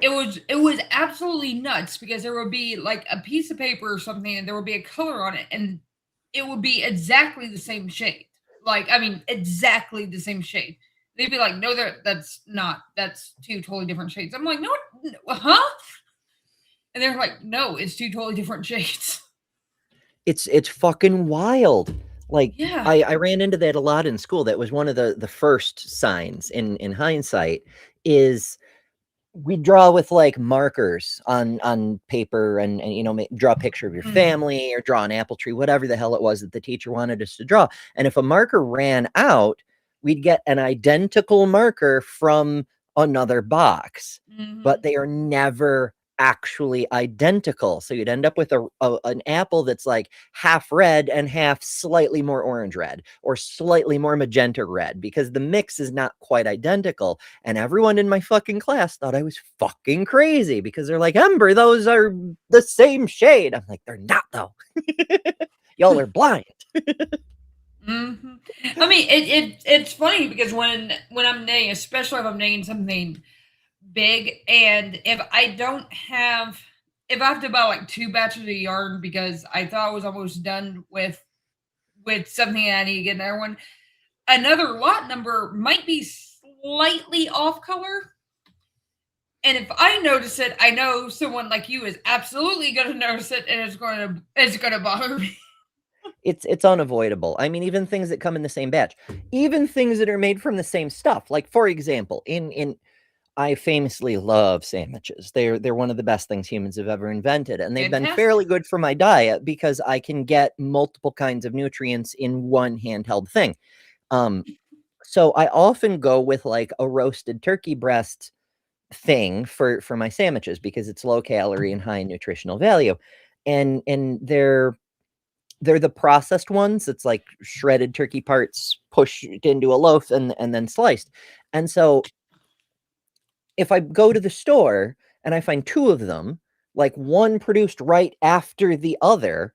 it was absolutely nuts because there would be like a piece of paper or something and there would be a color on it and it would be exactly the same shade. Like, I mean, exactly the same shade. They'd be like, no, that's 2 totally different shades. I'm like, no, huh? And they're like, no, it's 2 totally different shades. It's fucking wild. Like, yeah. I ran into that a lot in school. That was one of the first signs in hindsight is we draw with like markers on paper and you know, draw a picture of your family or draw an apple tree, whatever the hell it was that the teacher wanted us to draw. And if a marker ran out, we'd get an identical marker from another box, but they are never actually identical. So you'd end up with an apple that's like half red and half slightly more orange red or slightly more magenta red because the mix is not quite identical. And everyone in my fucking class thought I was fucking crazy because they're like, Ember, those are the same shade. I'm like, they're not though. Y'all are blind. I mean, it's funny because when I'm nailing, especially if I'm nailing something big, and if I have to buy like 2 batches of yarn because I thought I was almost done with something and I need to get another one, another lot number might be slightly off color. And if I notice it, I know someone like you is absolutely going to notice it, and it's going to bother me. It's unavoidable. I mean, even things that come in the same batch, even things that are made from the same stuff. Like, for example, I famously love sandwiches. They're one of the best things humans have ever invented, and they've been fairly good for my diet because I can get multiple kinds of nutrients in one handheld thing. So I often go with like a roasted turkey breast thing for my sandwiches because it's low calorie and high in nutritional value, and they're the processed ones. It's like shredded turkey parts pushed into a loaf and then sliced. And so if I go to the store and I find 2 of them, like one produced right after the other,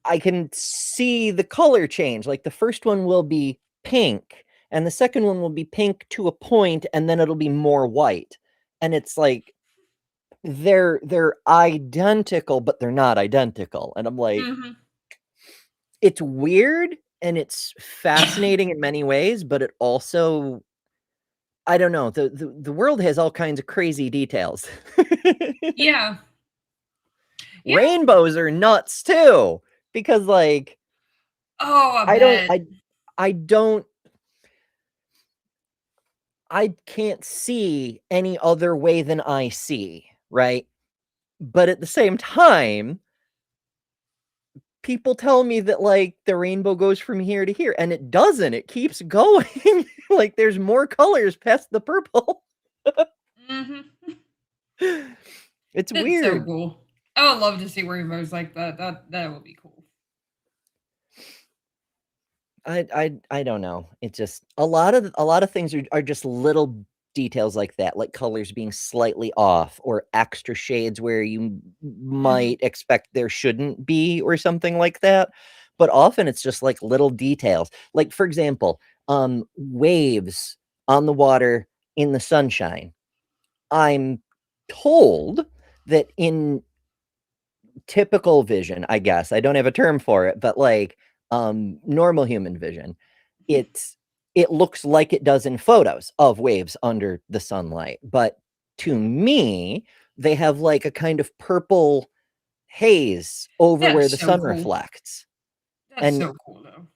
I can see the color change. Like the first one will be pink and the second one will be pink to a point, and then it'll be more white. And it's like, they're identical, but they're not identical. And I'm like, it's weird and it's fascinating in many ways, but it also, I don't know, the world has all kinds of crazy details. Yeah. Rainbows are nuts too, because like, oh, I don't I can't see any other way than I see, right? But at the same time, people tell me that like the rainbow goes from here to here, and it doesn't. It keeps going. Like there's more colors past the purple. Mm-hmm. It's That's weird. so cool. I would love to see rainbows like that. That would be cool. I don't know. It's just a lot of things are just little details like that, like colors being slightly off or extra shades where you might expect there shouldn't be or something like that. But often it's just like little details. Like for example, waves on the water in the sunshine. I'm told that in typical vision, I guess, I don't have a term for it, but like normal human vision, it looks like it does in photos of waves under the sunlight. But to me, they have like a kind of purple haze over That's where the so sun cool. reflects. That's And so cool, though.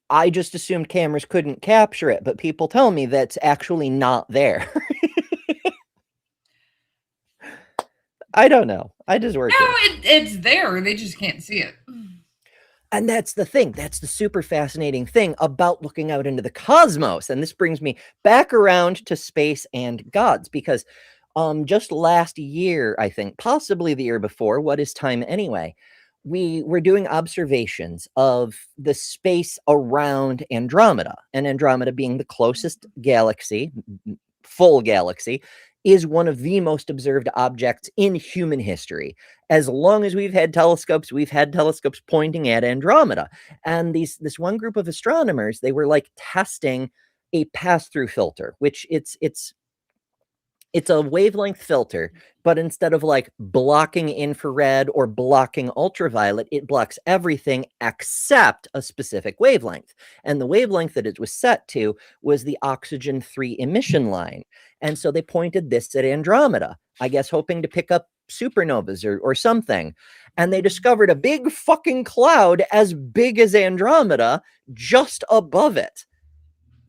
I just assumed cameras couldn't capture it, but people tell me that's actually not there. I don't know. I just work No, here. it's there. They just can't see it. And that's the thing. That's the super fascinating thing about looking out into the cosmos. And this brings me back around to space and gods, because just last year, I think, possibly the year before, what is time anyway? We were doing observations of the space around Andromeda, and Andromeda being the closest galaxy, full galaxy, is one of the most observed objects in human history. As long as we've had telescopes pointing at Andromeda. And this one group of astronomers, they were like testing a pass-through filter, which it's a wavelength filter, but instead of like blocking infrared or blocking ultraviolet, it blocks everything except a specific wavelength. And the wavelength that it was set to was the oxygen 3 emission line. And so they pointed this at Andromeda, I guess hoping to pick up supernovas or something. And they discovered a big fucking cloud as big as Andromeda just above it.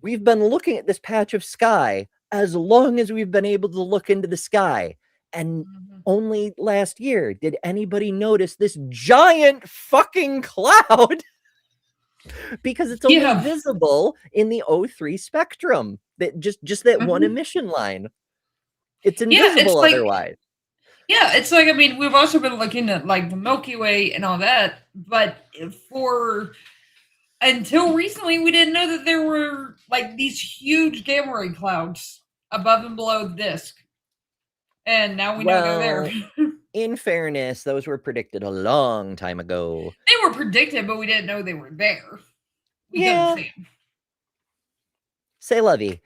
We've been looking at this patch of sky as long as we've been able to look into the sky. And only last year did anybody notice this giant fucking cloud because it's only visible in the O3 spectrum. That just that one emission line. It's invisible otherwise. Yeah, it's like, I mean, we've also been looking at like the Milky Way and all that, but until recently, we didn't know that there were like these huge gamma ray clouds above and below the disk. And now we know they're there. In fairness, those were predicted a long time ago. They were predicted, but we didn't know they were there. We Yeah. couldn't see them. Say lovey.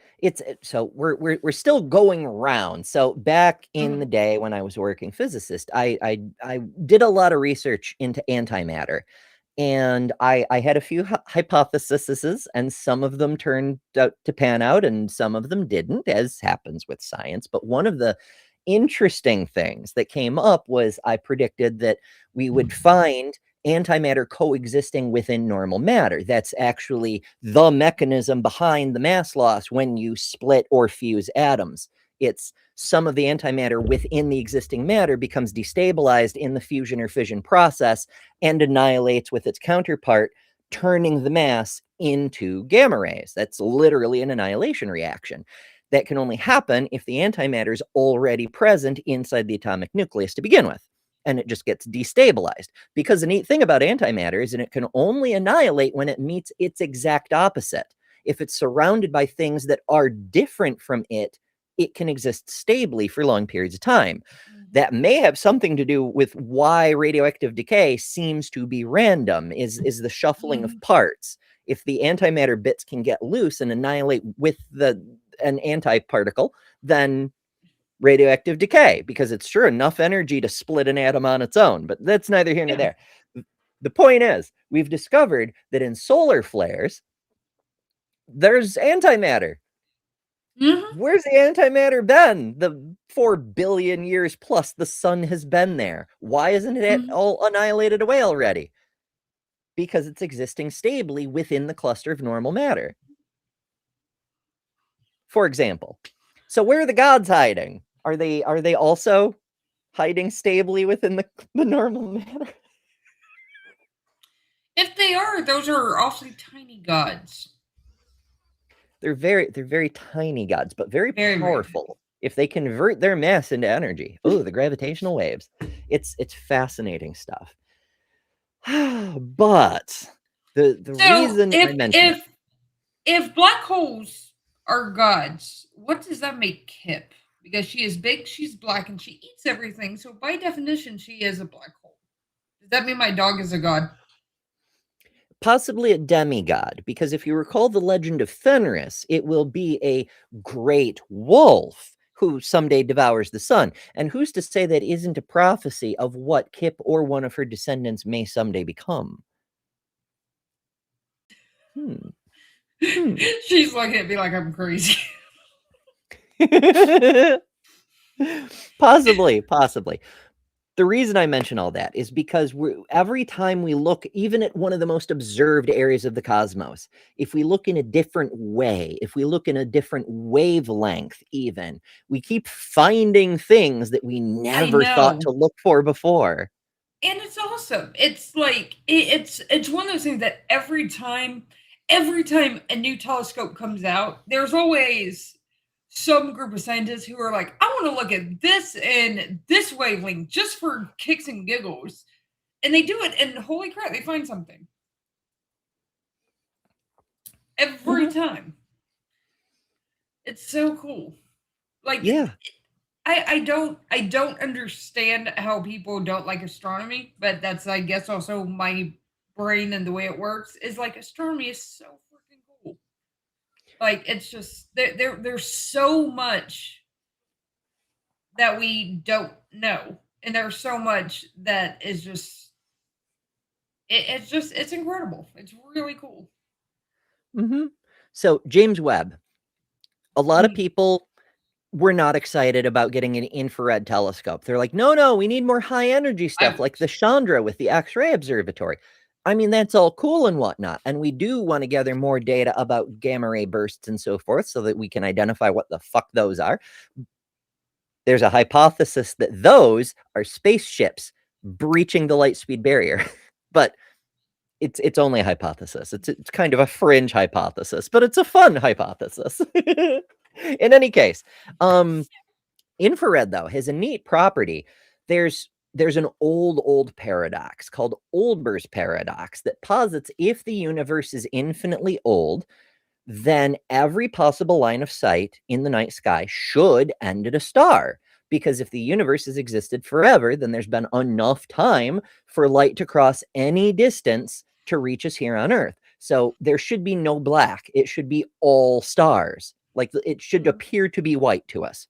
So we're still going around. So back in the day when I was working physicist, I did a lot of research into antimatter. And I had a few hypotheses, and some of them turned out to pan out, and some of them didn't, as happens with science. But one of the interesting things that came up was I predicted that we would find antimatter coexisting within normal matter. That's actually the mechanism behind the mass loss when you split or fuse atoms. It's some of the antimatter within the existing matter becomes destabilized in the fusion or fission process and annihilates with its counterpart, turning the mass into gamma rays. That's literally an annihilation reaction. That can only happen if the antimatter is already present inside the atomic nucleus to begin with, and it just gets destabilized. Because the neat thing about antimatter is that it can only annihilate when it meets its exact opposite. If it's surrounded by things that are different from it, it can exist stably for long periods of time. That may have something to do with why radioactive decay seems to be random, is the shuffling of parts. If the antimatter bits can get loose and annihilate with an antiparticle, then radioactive decay, because it's sure enough energy to split an atom on its own. But that's neither here nor there. The point is, we've discovered that in solar flares, there's antimatter. Where's the antimatter been? The 4 billion years plus the sun has been there. Why isn't it all annihilated away already? Because it's existing stably within the cluster of normal matter. For example. So where are the gods hiding? Are they also hiding stably within the normal matter? If they are, those are awfully tiny gods. They're very tiny gods, but very Very, very powerful. If they convert their mass into energy. Oh, the gravitational waves. It's fascinating stuff. But the So reason I mentioned if black holes are gods, what does that make Kip? Because she is big, she's black, and she eats everything. So by definition, she is a black hole. Does that mean my dog is a god? possibly a demigod, because if you recall the legend of Fenris, it will be a great wolf who someday devours the sun. And who's to say that isn't a prophecy of what Kip or one of her descendants may someday become? She's looking at me like I'm crazy. Possibly. The reason I mention all that is because every time we look, even at one of the most observed areas of the cosmos, if we look in a different way, if we look in a different wavelength, even, we keep finding things that we never thought to look for before. And it's awesome. It's like it's one of those things that every time a new telescope comes out, there's always some group of scientists who are like, I want to look at this and this wavelength just for kicks and giggles. And they do it, and holy crap, they find something. Every time. It's so cool. Like, yeah. I don't understand how people don't like astronomy, but that's, I guess, also my brain and the way it works is like astronomy is so freaking cool. Like, it's just there's so much that we don't know, and there's so much that is just it's incredible. It's really cool. So James Webb, a lot of people were not excited about getting an infrared telescope. They're like, no, we need more high energy stuff like the Chandra with the X-ray observatory. I mean, that's all cool and whatnot. And we do want to gather more data about gamma ray bursts and so forth so that we can identify what the fuck those are. There's a hypothesis that those are spaceships breaching the light speed barrier. But it's only a hypothesis. It's kind of a fringe hypothesis, but it's a fun hypothesis. In any case, infrared, though, has a neat property. There's an old paradox called Olber's paradox that posits if the universe is infinitely old, then every possible line of sight in the night sky should end at a star. Because if the universe has existed forever, then there's been enough time for light to cross any distance to reach us here on Earth. So there should be no black. It should be all stars. Like, it should appear to be white to us.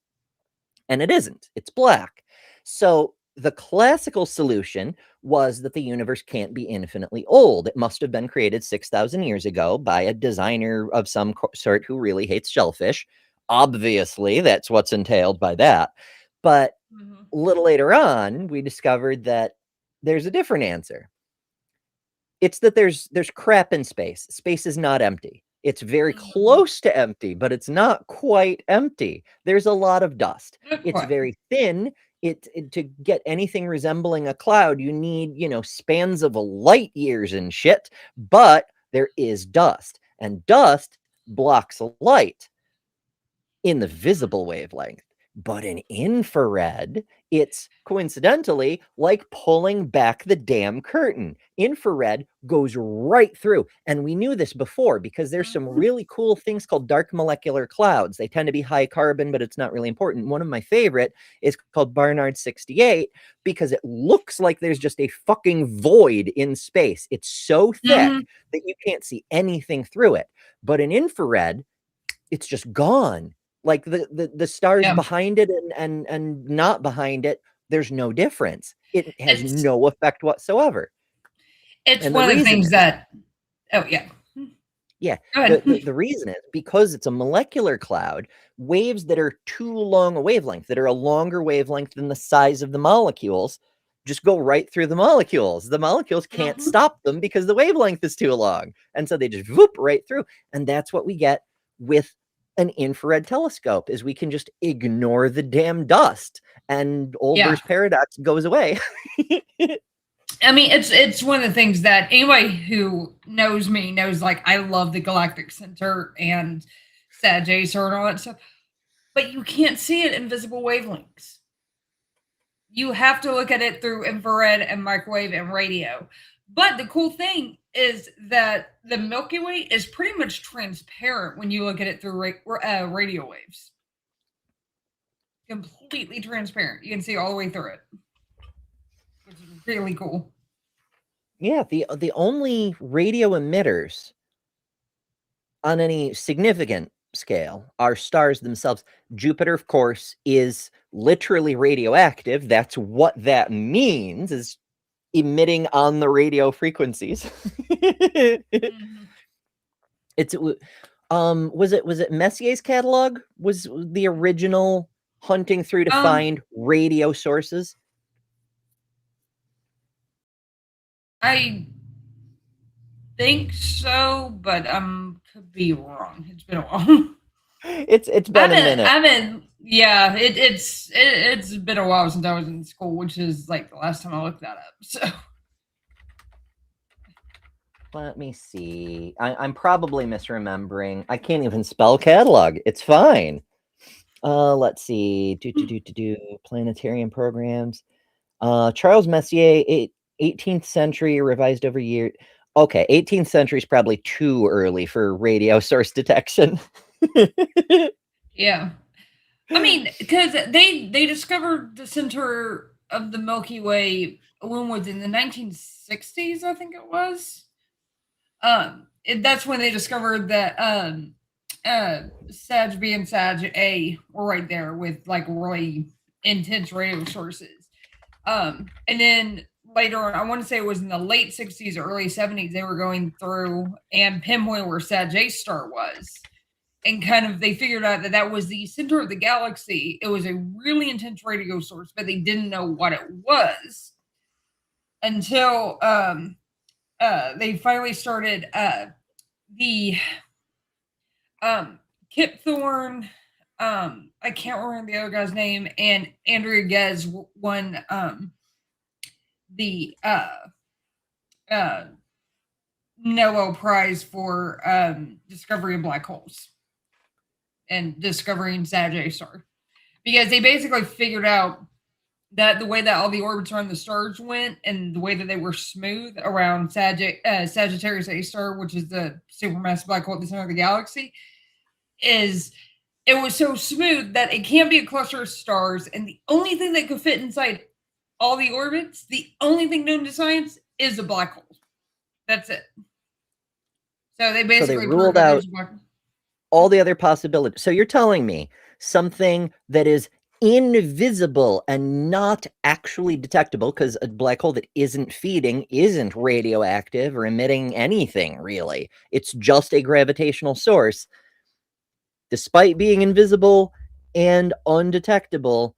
And it isn't. It's black. So the classical solution was that the universe can't be infinitely old. It must have been created 6,000 years ago by a designer of some sort who really hates shellfish. Obviously, that's what's entailed by that. But a little later on, we discovered that there's a different answer. It's that there's crap in space. Space is not empty. It's very close to empty, but it's not quite empty. There's a lot of dust. It's very thin. To get anything resembling a cloud, you need, spans of light years and shit, but there is dust, and dust blocks light in the visible wavelength. But in infrared, it's coincidentally like pulling back the damn curtain. Infrared goes right through. And we knew this before because there's some really cool things called dark molecular clouds. They tend to be high carbon, but it's not really important. One of my favorite is called Barnard 68 because it looks like there's just a fucking void in space. It's so thick that you can't see anything through it. But in infrared, it's just gone. Like the stars behind it and not behind it, there's no difference. It has no effect whatsoever. It's one of the things that, Yeah. The reason is because it's a molecular cloud, waves that are too long a wavelength, that are a longer wavelength than the size of the molecules, just go right through the molecules. The molecules can't stop them because the wavelength is too long. And so they just whoop right through. And that's what we get with an infrared telescope, is we can just ignore the damn dust and Olber's paradox goes away. I mean, it's one of the things that anybody who knows me knows, like, I love the galactic center and Sagittarius and all that stuff, but you can't see it in visible wavelengths. You have to look at it through infrared and microwave and radio. But the cool thing is that the Milky Way is pretty much transparent when you look at it through radio waves. Completely transparent. You can see all the way through it, which is really cool. Yeah, the only radio emitters on any significant scale are stars themselves. Jupiter, of course, is literally radioactive. That's what that means, is emitting on the radio frequencies. It's was it Messier's catalog was the original hunting through to find radio sources? I think so, but could be wrong. It's been a while. It's been a minute. It's been a while since I was in school, which is like the last time I looked that up. So let me see. I'm probably misremembering. I can't even spell catalog. It's fine. Let's see. Planetarium programs. Charles Messier, 18th century, revised over year. Okay, 18th century is probably too early for radio source detection. Yeah. I mean, because they discovered the center of the Milky Way, when was it, in the 1960s, I think it was. That's when they discovered that Sag B and Sag A were right there with like really intense radio sources. And then later on, I want to say it was in the late 60s, early 70s, they were going through and pinpointing where Sag A star was. And kind of, they figured out that that was the center of the galaxy. It was a really intense radio source, but they didn't know what it was until they finally started the Kip Thorne, I can't remember the other guy's name, and Andrea Ghez won the Nobel Prize for discovery of black holes and discovering Sag A star, because they basically figured out that the way that all the orbits around the stars went and the way that they were smooth around Sagittarius A star, which is the supermassive black hole at the center of the galaxy, is it was so smooth that it can't be a cluster of stars, and the only thing that could fit inside all the orbits, the only thing known to science, is a black hole. That's it. So they basically ruled out all the other possibilities. So you're telling me something that is invisible and not actually detectable, because a black hole that isn't feeding isn't radioactive or emitting anything, really. It's just a gravitational source. Despite being invisible and undetectable,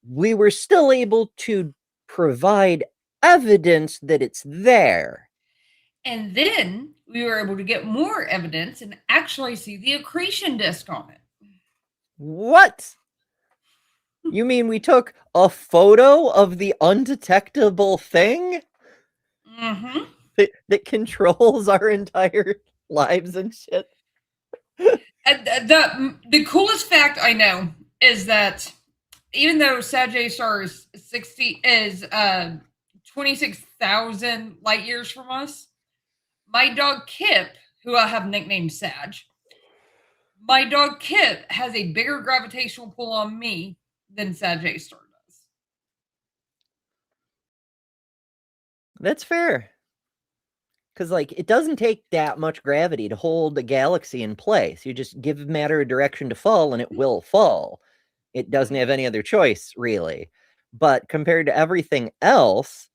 we were still able to provide evidence that it's there. And then we were able to get more evidence and actually see the accretion disk on it. What? You mean we took a photo of the undetectable thing? Mm-hmm. That controls our entire lives and shit? The coolest fact I know is that even though Sag A star is 26,000 light years from us, my dog Kip, who I have nicknamed Sag, my dog Kip has a bigger gravitational pull on me than Sag A star does. That's fair. Because, like, it doesn't take that much gravity to hold the galaxy in place. You just give matter a direction to fall, and it will fall. It doesn't have any other choice, really. But compared to everything else,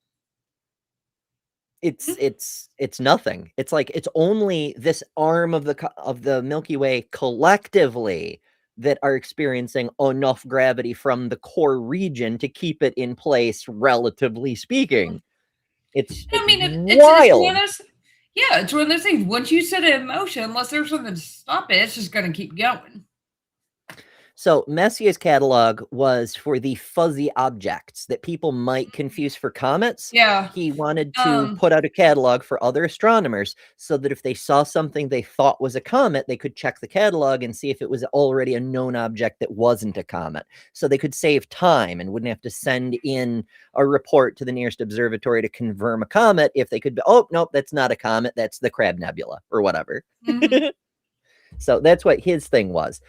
it's nothing. It's like it's only this arm of the Milky Way collectively that are experiencing enough gravity from the core region to keep it in place, relatively speaking. It's wild. It's one of those things. Once you set it in motion, unless there's something to stop it, it's just going to keep going. So Messier's catalog was for the fuzzy objects that people might confuse for comets. Yeah. He wanted to put out a catalog for other astronomers so that if they saw something they thought was a comet, they could check the catalog and see if it was already a known object that wasn't a comet. So they could save time and wouldn't have to send in a report to the nearest observatory to confirm a comet if they could be, oh, nope, that's not a comet, that's the Crab Nebula or whatever. So that's what his thing was.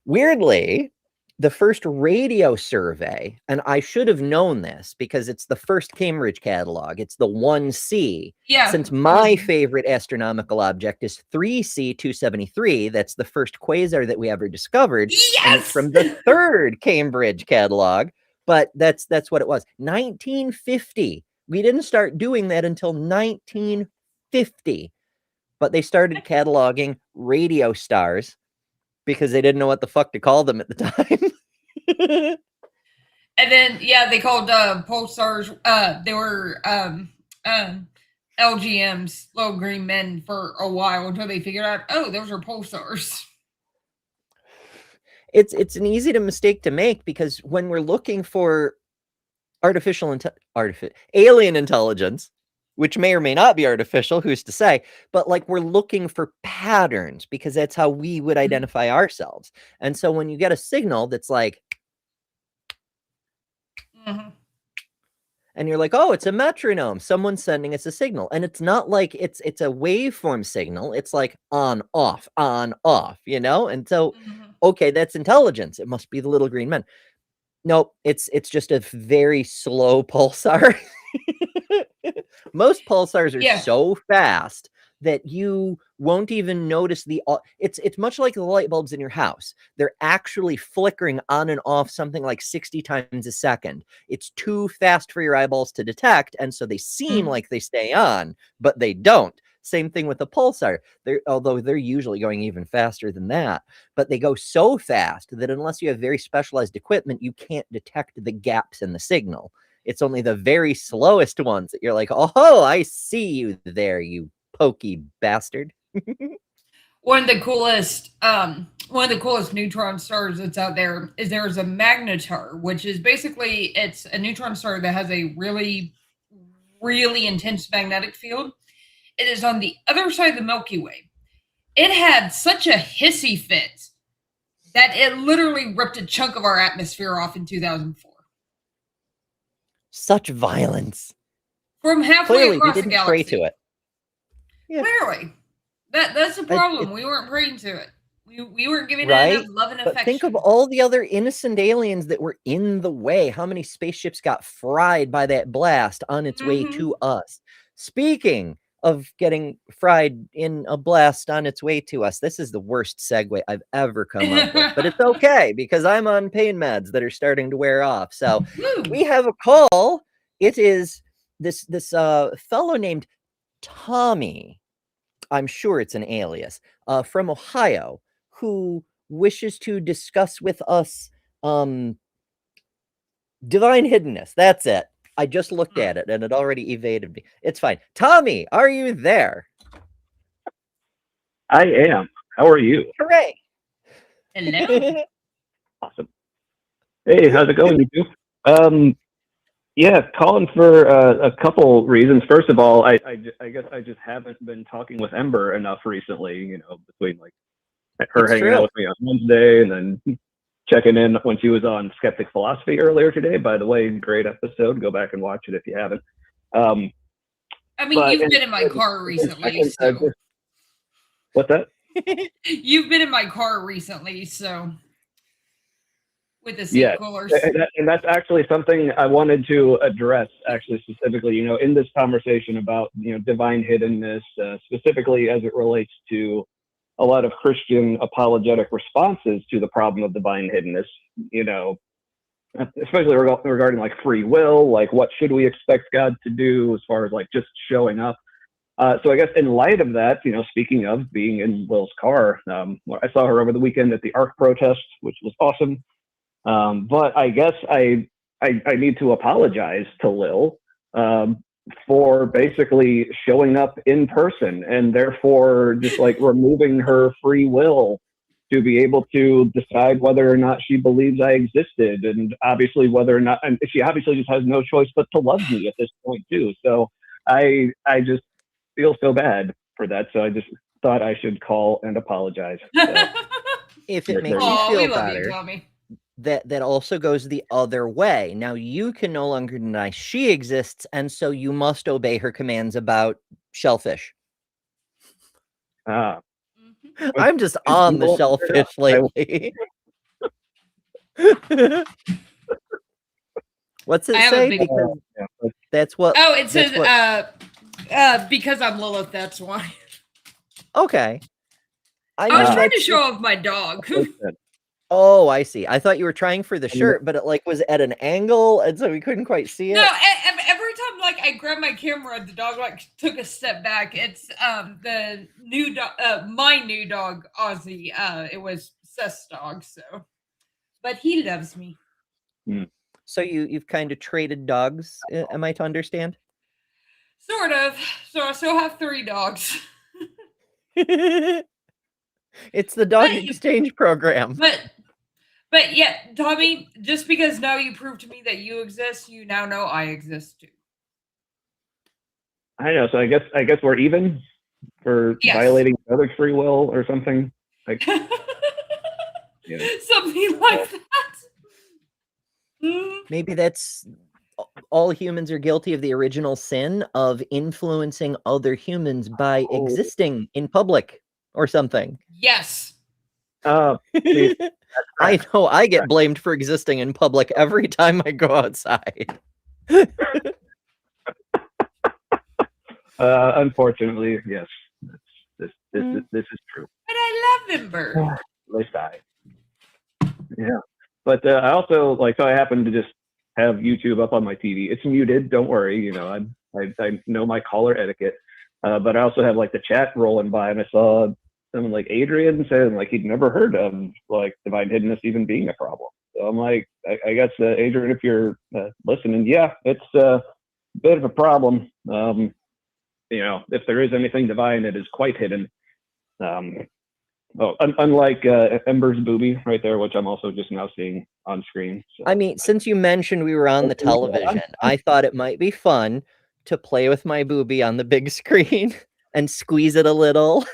Weirdly, the first radio survey, and I should have known this because it's the first Cambridge catalog, it's the 1C. Yeah. Since my favorite astronomical object is 3C273, that's the first quasar that we ever discovered. Yes! And it's from the third Cambridge catalog, but that's what it was. 1950. We didn't start doing that until 1950, but they started cataloging radio stars because they didn't know what the fuck to call them at the time. And then, yeah, they called pulsars. They were LGMs, little green men, for a while until they figured out, oh, those are pulsars. It's an easy mistake to make because when we're looking for alien intelligence, which may or may not be artificial, who's to say, but like we're looking for patterns because that's how we would identify ourselves. And so when you get a signal that's like, and you're like, oh, it's a metronome, someone's sending us a signal. And it's not like it's a waveform signal. It's like on, off, you know? And so, okay, that's intelligence. It must be the little green men. Nope, it's just a very slow pulsar. Most pulsars are so fast that you won't even notice it's much like the light bulbs in your house. They're actually flickering on and off something like 60 times a second. It's too fast for your eyeballs to detect, and so they seem like they stay on, but they don't. Same thing with the pulsar. Although they're usually going even faster than that, but they go so fast that unless you have very specialized equipment, you can't detect the gaps in the signal. It's only the very slowest ones that you're like, oh, I see you there, you pokey bastard. One of the coolest neutron stars that's out there is there's a magnetar, which is basically, it's a neutron star that has a really, really intense magnetic field. It is on the other side of the Milky Way. It had such a hissy fit that it literally ripped a chunk of our atmosphere off in 2004. Such violence. From halfway Clearly, across we didn't the galaxy. pray to it. Yeah. Clearly. That's the problem. We weren't praying to it. We weren't giving it Right? enough love and But affection. think of all the other innocent aliens that were in the way. How many spaceships got fried by that blast on its way to us? Speaking of getting fried in a blast on its way to us, this is the worst segue I've ever come up with, but it's okay because I'm on pain meds that are starting to wear off. So we have a call. It is this fellow named Tommy. I'm sure it's an alias, from Ohio, who wishes to discuss with us divine hiddenness. That's it. I just looked at it and it already evaded me. It's fine. Tommy, are you there? I am. How are you? Hooray. Hello. Awesome. Hey, how's it going, you two? Yeah, calling for a couple reasons. First of all, I guess I just haven't been talking with Ember enough recently, you know, between like her hanging out with me on Wednesday and then checking in when she was on Skeptic Philosophy earlier today. By the way, great episode. Go back and watch it if you haven't. I mean, you've been in my car recently, so. What's that? You've been in my car recently, so. With the seat coolers. And that's actually something I wanted to address, actually, specifically, you know, in this conversation about, you know, divine hiddenness, specifically as it relates to a lot of Christian apologetic responses to the problem of divine hiddenness, you know, especially regarding like free will, like what should we expect God to do as far as like just showing up. So I guess in light of that, you know, speaking of being in Lil's car, I saw her over the weekend at the ARC protest, which was awesome. But I guess I need to apologize to Lil for basically showing up in person and therefore just like removing her free will to be able to decide whether or not she believes I existed, and obviously whether or not, and she obviously just has no choice but to love me at this point too. So I just feel so bad for that. So I just thought I should call and apologize. So, If it makes you Oh, we feel love you, better, Tommy. that also goes the other way. Now you can no longer deny she exists, and so you must obey her commands about shellfish. ah, Mhm. I'm just on the shellfish lately. What's it I have a say? big- Because yeah, but that's what. Oh, it that's says what- because I'm Lilith, that's why. Okay. I was mean, trying to that's show just- off my dog. Oh, I see. I thought you were trying for the shirt, but it like was at an angle, and so we couldn't quite see it. No, every time like I grabbed my camera, the dog like took a step back. It's the new dog, my new dog Ozzy. It was Seth's dog, so but he loves me. So you've kind of traded dogs, am I to understand? Sort of. So I still have 3 dogs. It's the dog But- exchange program. But yeah, Tommy, just because now you proved to me that you exist, you now know I exist too. I know. So I guess we're even for Yes. violating each other's free will or something. Like, yeah. Something like that. Mm. Maybe that's all humans are guilty of the original sin of influencing other humans by Oh. existing in public or something. Yes. Please, I know I get blamed for existing in public every time I go outside. unfortunately, yes. This is true. But I love Ember. At least I. Yeah, but I also like, so I happen to just have YouTube up on my TV. It's muted. Don't worry. You know, I know my caller etiquette. But I also have like the chat rolling by, and I saw someone like Adrian saying like he'd never heard of like divine hiddenness even being a problem. So I'm like, I guess Adrian, if you're listening, yeah, it's a bit of a problem. You know, if there is anything divine, it is quite hidden. Unlike Ember's booby right there, which I'm also just now seeing on screen. So. I mean, since you mentioned we were on the television, I thought it might be fun to play with my booby on the big screen and squeeze it a little.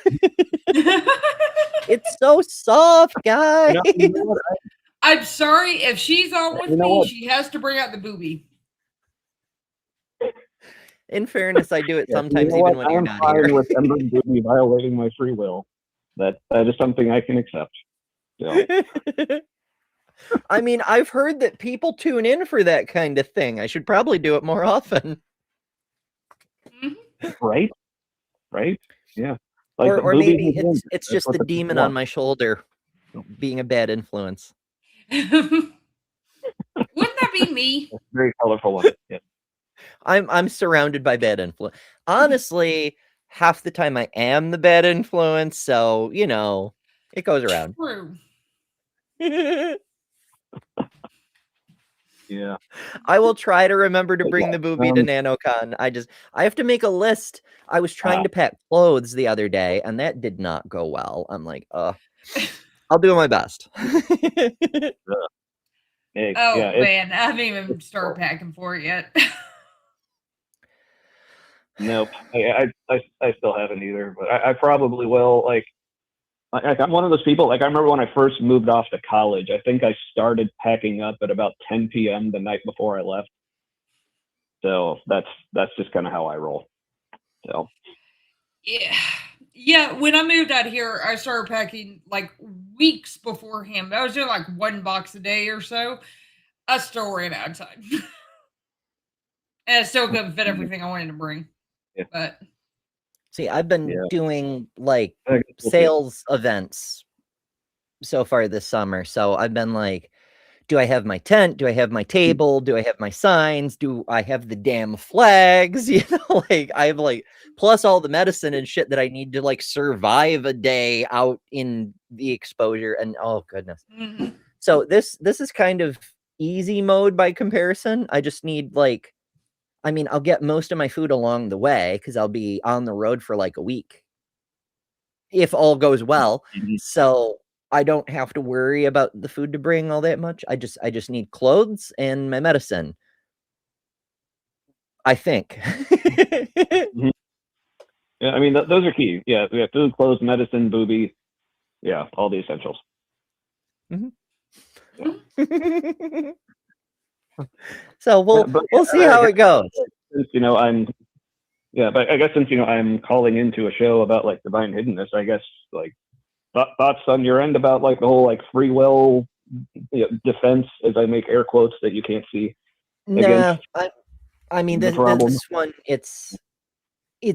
It's so soft, guys. You know what? I'm sorry if she's on with You know me, what? she has to bring out the booby. In fairness, I do it Yeah, sometimes you know even what? when you're I'm not fine here. with Ember's booby violating my free will. That is something I can accept. So. I mean, I've heard that people tune in for that kind of thing. I should probably do it more often. Right? Yeah. Like Or boobies maybe and it's that's just what the people demon on want. my shoulder being a bad influence. Wouldn't that be me? It's a very colorful one. Yeah. I'm surrounded by bad influence. Honestly, half the time I am the bad influence, so you know, it goes around. True. Yeah. I will try to remember to bring the booby to Um, NanoCon. I have to make a list. I was trying to pack clothes the other day, and that did not go well. I'm like, I'll do my best. Hey, Oh yeah, it's, man, I haven't even started packing for it yet. nope. I still haven't either, but I probably will. Like I'm one of those people. Like I remember when I first moved off to college. I think I started packing up at about 10 p.m. the night before I left. So that's just kind of how I roll. So Yeah. When I moved out here, I started packing like weeks beforehand. I was doing like 1 box a day or so. I still ran out of time, and I still couldn't fit everything I wanted to bring. Yeah. But See, I've been Yeah. doing like I guess we'll see. sales events so far this summer. So I've been like, do I have my tent? Do I have my table? Do I have my signs? Do I have the damn flags? You know, like I have like plus all the medicine and shit that I need to like survive a day out in the exposure. And oh goodness. mhm. So this is kind of easy mode by comparison. I just need like, I mean, I'll get most of my food along the way because I'll be on the road for like a week if all goes well. Mhm. So I don't have to worry about the food to bring all that much. I just need clothes and my medicine. I think. Mhm. Yeah, I mean, those are key. Yeah, we have food, clothes, medicine, booby. Yeah, all the essentials. So we'll see how it goes. Since but I guess since I'm calling into a show about like divine hiddenness, I guess like thoughts on your end about like the whole like free will defense, as I make air quotes that you can't see. Nah, I mean this problem. one, it's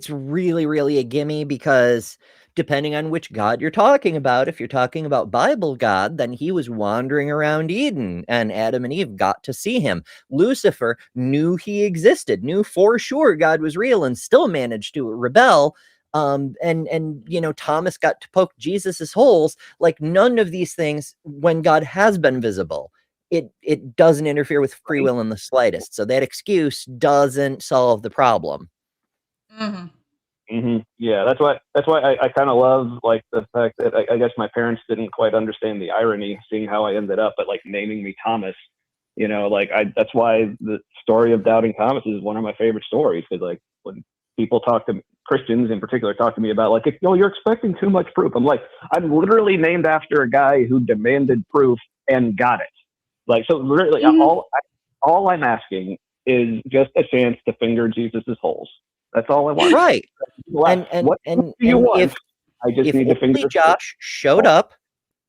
really, really a gimme, because depending on which God you're talking about, if you're talking about Bible God, then he was wandering around Eden and Adam and Eve got to see him. Lucifer knew he existed, knew for sure God was real, and still managed to rebel. And Thomas got to poke Jesus's holes. Like, none of these things, when God has been visible, it doesn't interfere with free will in the slightest. So that excuse doesn't solve the problem. Yeah, that's why I kind of love like the fact that I guess my parents didn't quite understand the irony, seeing how I ended up, but like naming me Thomas. That's why the story of doubting Thomas is one of my favorite stories, because like when people Christians in particular talk to me about like, you're expecting too much proof. I'm like, I'm literally named after a guy who demanded proof and got it. Like, so really all I'm asking is just a chance to finger Jesus's holes. That's all I want. Right. If I just need to finger Josh showed up,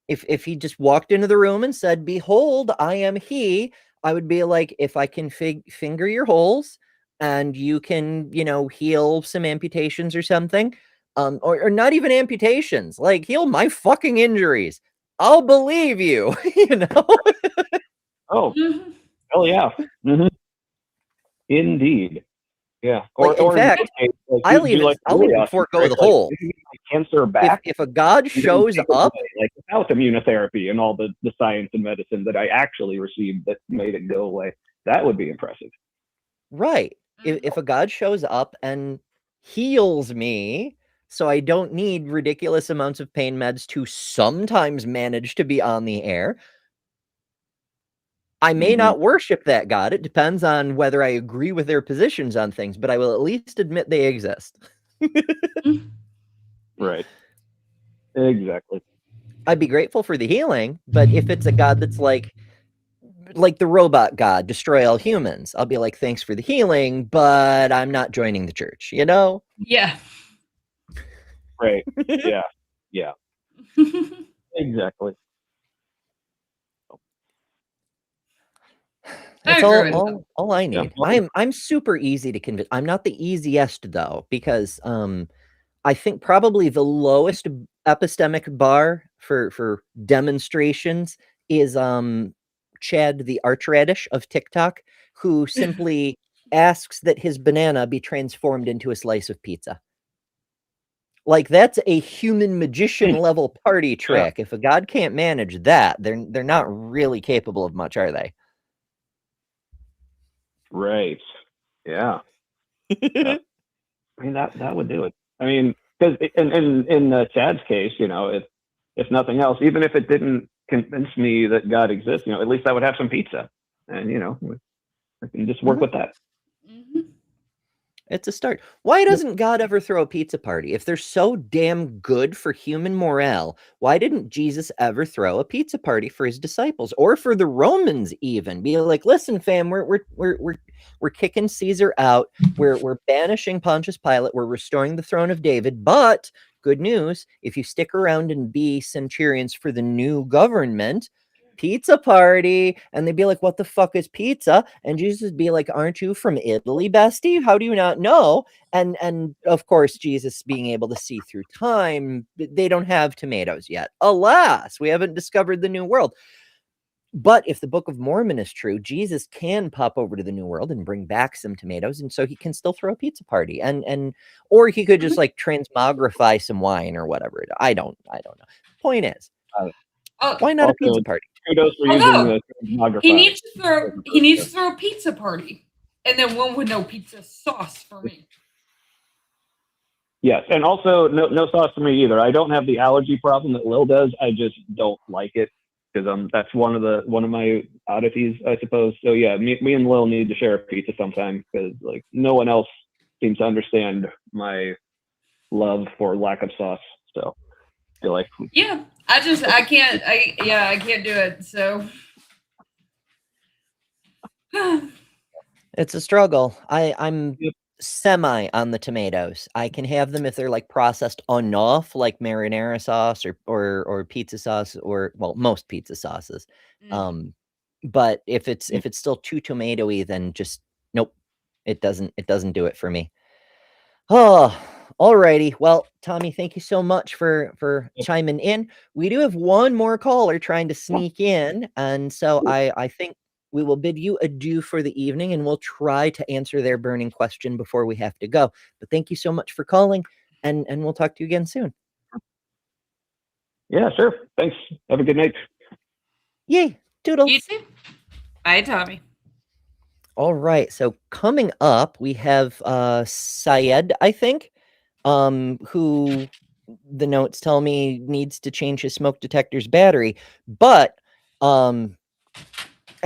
if he just walked into the room and said, "Behold, I am he," I would be like, if I can finger your holes and you can, heal some amputations or something, or not even amputations, like heal my fucking injuries, I'll believe you, Oh, hell yeah. Indeed. Yeah. In fact, I'll even forego the whole. Cancer back. If a God shows up, like without immunotherapy and all the science and medicine that I actually received that made it go away, that would be impressive. Right. If a God shows up and heals me, so I don't need ridiculous amounts of pain meds to sometimes manage to be on the air, I may not worship that God. It depends on whether I agree with their positions on things, but I will at least admit they exist. Right. Exactly. I'd be grateful for the healing, but if it's a God that's like the robot God, destroy all humans, I'll be like, thanks for the healing, but I'm not joining the church, Yeah. Right. Yeah. Yeah. Exactly. That's all I need. Yeah. I'm super easy to convince. I'm not the easiest though, because I think probably the lowest epistemic bar for demonstrations is Chad the Archradish of TikTok, who simply asks that his banana be transformed into a slice of pizza. Like, that's a human magician level party trick. Yeah. If a God can't manage that, they're not really capable of much, are they? Right. Yeah. I mean, that would do it. I mean, because in Chad's case, if nothing else, even if it didn't convince me that God exists, at least I would have some pizza, and I can just work with that. It's a start. Why doesn't God ever throw a pizza party? If they're so damn good for human morale, why didn't Jesus ever throw a pizza party for his disciples, or for the Romans even? Be like, listen, fam, we're kicking Caesar out. We're banishing Pontius Pilate. We're restoring the throne of David. But good news, if you stick around and be centurions for the new government, pizza party. And they'd be like, what the fuck is pizza? And Jesus would be like, aren't you from Italy, bestie? How do you not know? And of course, Jesus, being able to see through time, they don't have tomatoes yet. Alas, we haven't discovered the new world. But if the Book of Mormon is true, Jesus can pop over to the New World and bring back some tomatoes, and so he can still throw a pizza party, or he could just like transmogrify some wine or whatever. I don't know. Point is, why not a pizza party? Kudos for using the transmogrify. He needs to throw a pizza party, and then one with no pizza sauce for me. Yes, and also no sauce for me either. I don't have the allergy problem that Lil does. I just don't like it because that's one of my oddities, I suppose. So yeah, me and Lil need to share a pizza sometime because like no one else seems to understand my love for lack of sauce. So I feel like Yeah, I can't do it. So It's a struggle. I'm Yep. semi on the tomatoes. I can have them if they're like processed enough, like marinara sauce or pizza sauce, or well, most pizza sauces. mm. But if it's still too tomatoey, then just nope. It doesn't do it for me. Oh, alrighty. Well, Tommy, thank you so much for chiming in. We do have one more caller trying to sneak in, and so I think we will bid you adieu for the evening, and we'll try to answer their burning question before we have to go. But thank you so much for calling, and we'll talk to you again soon. yeah, sure. Thanks. Have a good night. Yay, toodles. You too. Bye, Tommy. All right, so coming up, we have Syed, I think, who the notes tell me needs to change his smoke detector's battery, but and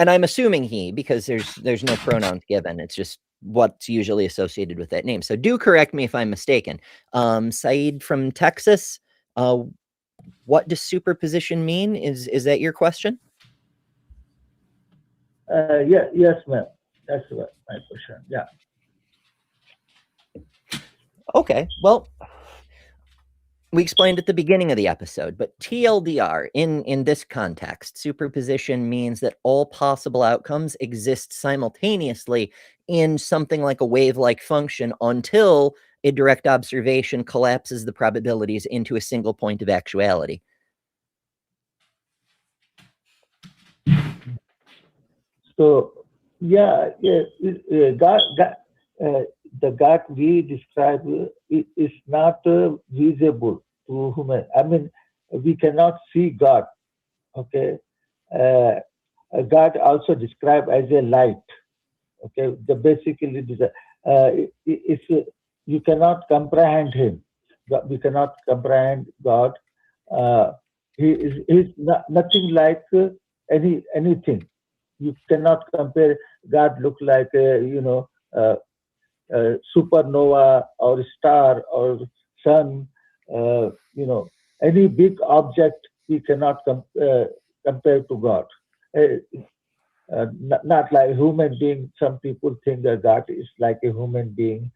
I'm assuming he, because there's no pronouns given. It's just what's usually associated with that name. So do correct me if I'm mistaken. Saeed from Texas, what does superposition mean? Is that your question? Yes, ma'am. That's my question. Yeah. Okay, well, we explained at the beginning of the episode, but TLDR, in this context, superposition means that all possible outcomes exist simultaneously in something like a wave-like function until a direct observation collapses the probabilities into a single point of actuality. So, the God we describe is not visible to human. I mean, we cannot see God. Okay, God also described as a light. Okay, basically, you cannot comprehend Him. We cannot comprehend God. He is nothing like anything. You cannot compare. God look like supernova or star or sun. Any big object we cannot compare to God. Not like human being. Some people think that God is like a human being.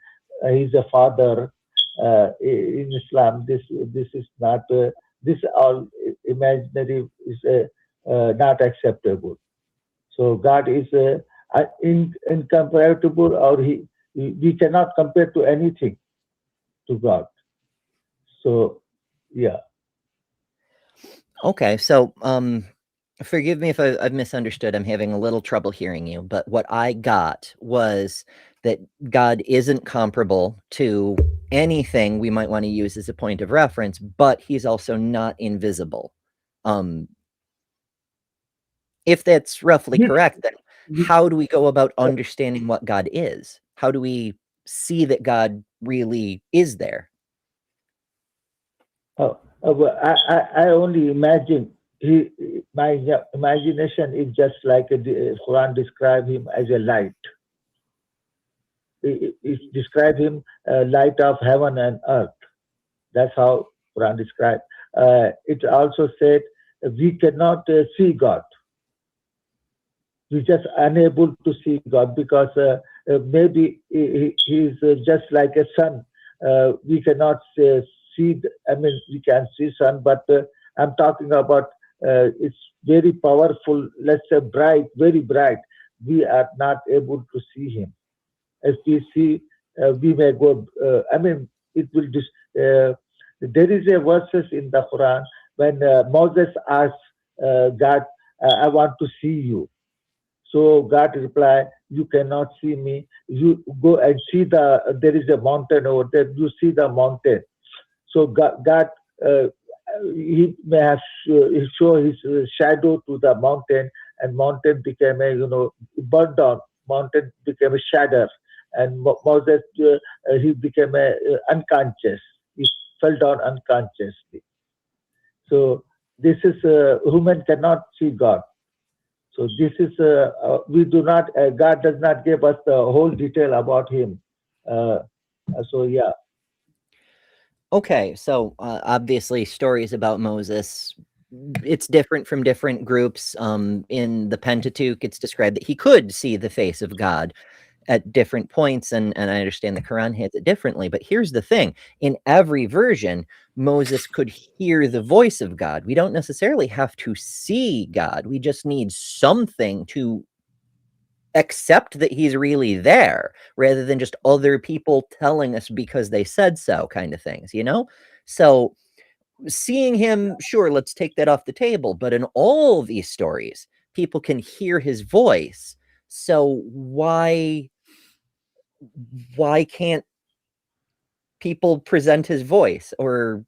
He's a father. In Islam, this is not. This all imaginary is not acceptable. So God is incomparable, or we cannot compare to anything to God. So, yeah. Okay, so forgive me if I've misunderstood. I'm having a little trouble hearing you, but what I got was that God isn't comparable to anything we might want to use as a point of reference, but he's also not invisible. If that's roughly correct, then how do we go about understanding what God is? How do we see that God really is there? I only imagine. My imagination is just like the Quran describes him as a light. It describes him light of heaven and earth. That's how Quran describes. It also said we cannot see God. We're just unable to see God because maybe he's just like a sun. We cannot see. We can see sun, but I'm talking about it's very powerful. Let's say bright, very bright. We are not able to see him. As we see, we may go. It will. There is a verses in the Quran when Moses asked God, "I want to see you." So God replied, "You cannot see me. You go and see there is a mountain over there. You see the mountain." So God he may have show his shadow to the mountain, and mountain became a burned down. Mountain became a shadow, and Moses, he became unconscious. He fell down unconsciously. So this is human cannot see God. So this is we do not. God does not give us the whole detail about him. So yeah. Okay, so obviously stories about Moses, it's different from different groups. In the Pentateuch, it's described that he could see the face of God at different points, and I understand the Quran hits it differently. But here's the thing: in every version, Moses could hear the voice of God. We don't necessarily have to see God. We just need something to accept that he's really there, rather than just other people telling us because they said so, kind of things, you know? So seeing him, sure, let's take that off the table. But in all these stories, people can hear his voice. So why can't people present his voice? Or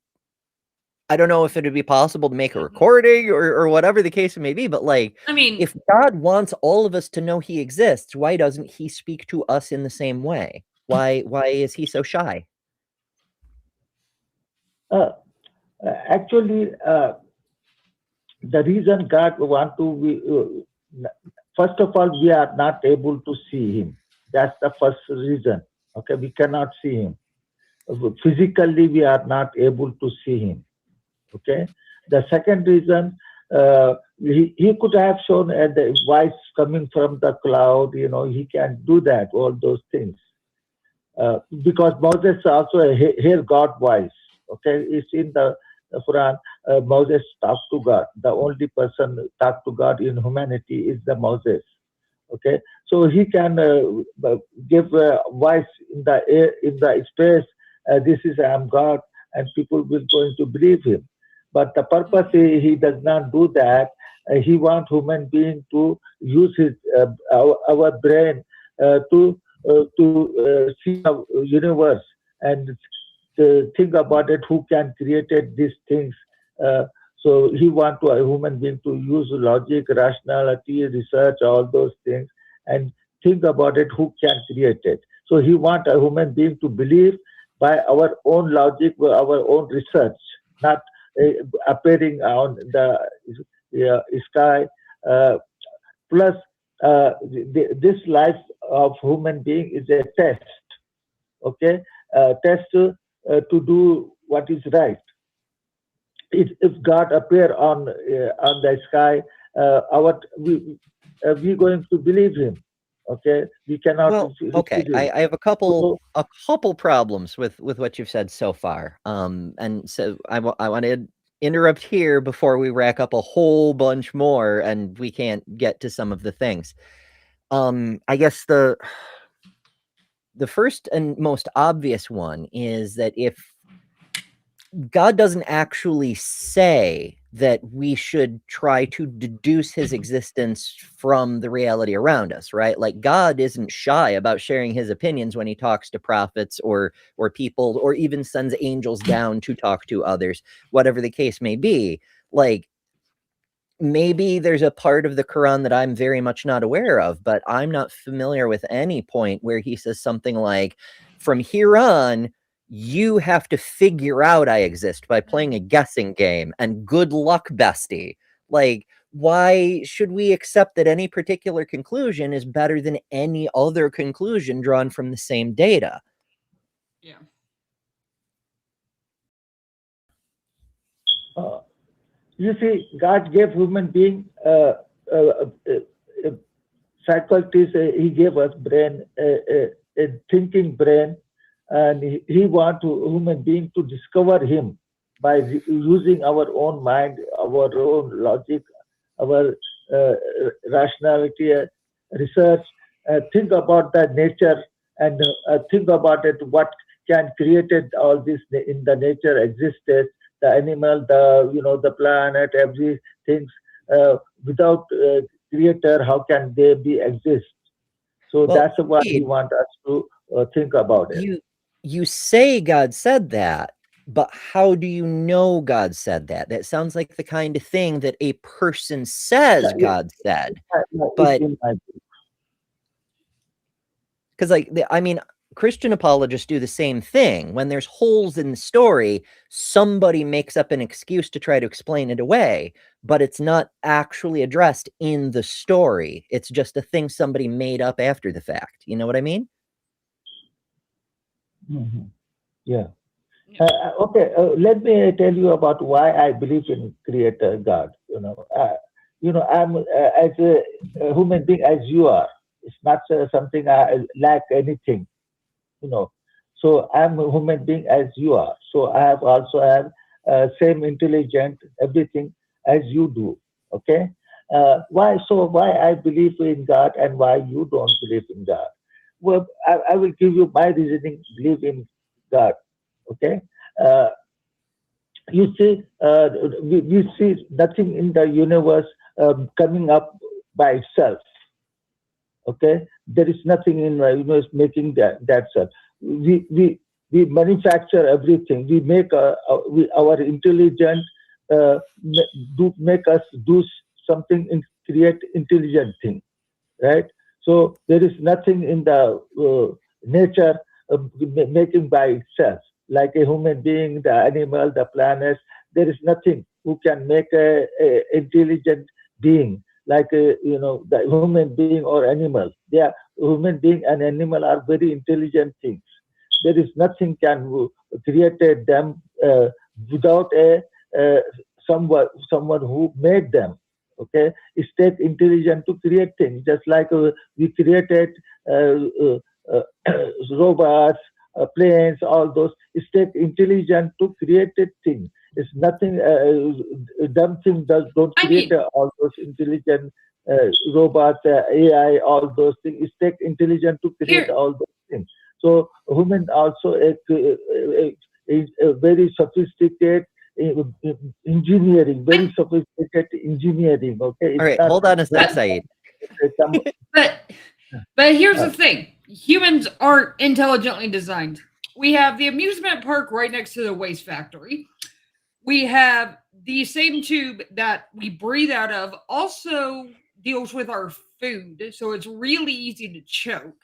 I don't know if it would be possible to make a recording or whatever the case may be, but like, I mean, if God wants all of us to know he exists, why doesn't he speak to us in the same way? Why is he so shy? Actually, the reason God want to, first of all, we are not able to see him. That's the first reason. Okay, we cannot see him. Physically, we are not able to see him. Okay. The second reason, he could have shown the voice coming from the cloud. You know, he can do that, all those things. Because Moses also hear God voice. Okay, it's in the Quran. Moses talked to God. The only person talk to God in humanity is the Moses. Okay, so he can give voice in the air, in the space. This is I am God, and people will going to believe him. But the purpose he does not do that. He wants human being to use his our brain to see the universe and to think about it. Who can created these things? So he wants a human being to use logic, rationality, research, all those things, and think about it. Who can create it? So he wants a human being to believe by our own logic, our own research, not appearing on the sky. Plus, this life of human being is a test. Okay, test to do what is right. If God appear on the sky, we going to believe him. Okay, we cannot. Well, okay, I have a couple problems with what you've said so far. And so I want to interrupt here before we rack up a whole bunch more, and we can't get to some of the things. I guess the first and most obvious one is that if God doesn't actually say that we should try to deduce his existence from the reality around us, right? Like, God isn't shy about sharing his opinions when he talks to prophets or people, or even sends angels down to talk to others, whatever the case may be. Like, maybe there's a part of the Quran that I'm very much not aware of, but I'm not familiar with any point where he says something like, from here on, you have to figure out I exist by playing a guessing game, and good luck, bestie. Like, why should we accept that any particular conclusion is better than any other conclusion drawn from the same data? Yeah. You see, God gave human being faculties. He gave us brain, a thinking brain, and he wants human being to discover him by using our own mind, our own logic, our rationality, research. Think about the nature and think about it. What can created all this in the nature existed? The animal, the planet, everything. Without creator, how can they be exist? So that's what he wants us to think about it. You say God said that, but how do you know God said that? That sounds like the kind of thing that a person says God said. But Because, like, I mean, Christian apologists do the same thing. When there's holes in the story, somebody makes up an excuse to try to explain it away, but it's not actually addressed in the story. It's just a thing somebody made up after the fact. You know what I mean? Yeah. Okay, let me tell you about why I believe in Creator God. I'm as a human being as you are. It's not something I lack anything. So I'm a human being as you are. So I have same intelligent everything as you do. Okay. Why I believe in God and why you don't believe in God? Well, I will give you my reasoning. Believe in God. Okay. Uh, you see, we see nothing in the universe coming up by itself. Okay, there is nothing in the universe making that stuff. We manufacture everything. We make our intelligence make us do something and create intelligent thing, right? So there is nothing in the nature making by itself, like a human being, the animal, the planets. There is nothing who can make a intelligent being like the human being or animal. They are human being and animal are very intelligent things. There is nothing can create them without someone who made them. Okay, it's take intelligent to create things, just like we created robots, planes, all those. It's take intelligent to create a thing. It's nothing. Dumb thing don't create all those intelligent robots, AI, all those things. It's take intelligent to create all those things. So human also is a very sophisticated engineering, very sophisticated engineering. Okay. All right, hold on a sec, Saeed. But here's the thing: humans aren't intelligently designed. We have the amusement park right next to the waste factory. We have the same tube that we breathe out of also deals with our food, so it's really easy to choke.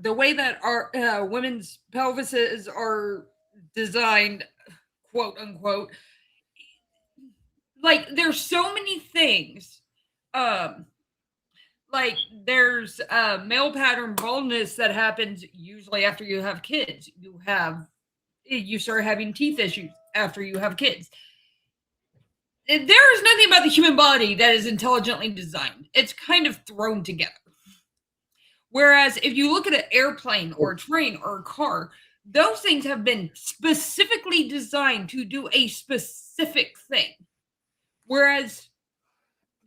The way that our women's pelvises are designed, quote unquote, like there's so many things. Like there's male pattern baldness that happens usually after you have kids. You start having teeth issues after you have kids. There is nothing about the human body that is intelligently designed. It's kind of thrown together. Whereas if you look at an airplane or a train or a car, those things have been specifically designed to do a specific thing. Whereas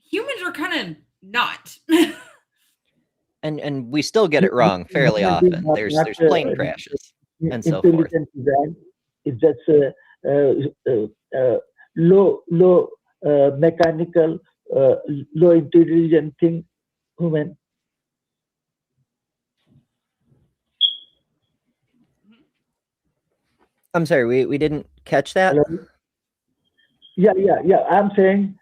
humans are kind of not. And we still get it wrong fairly often. There's plane crashes and so forth. Design is just low mechanical, low intelligent thing, human. I'm sorry, we didn't catch that. Hello? Yeah. I'm saying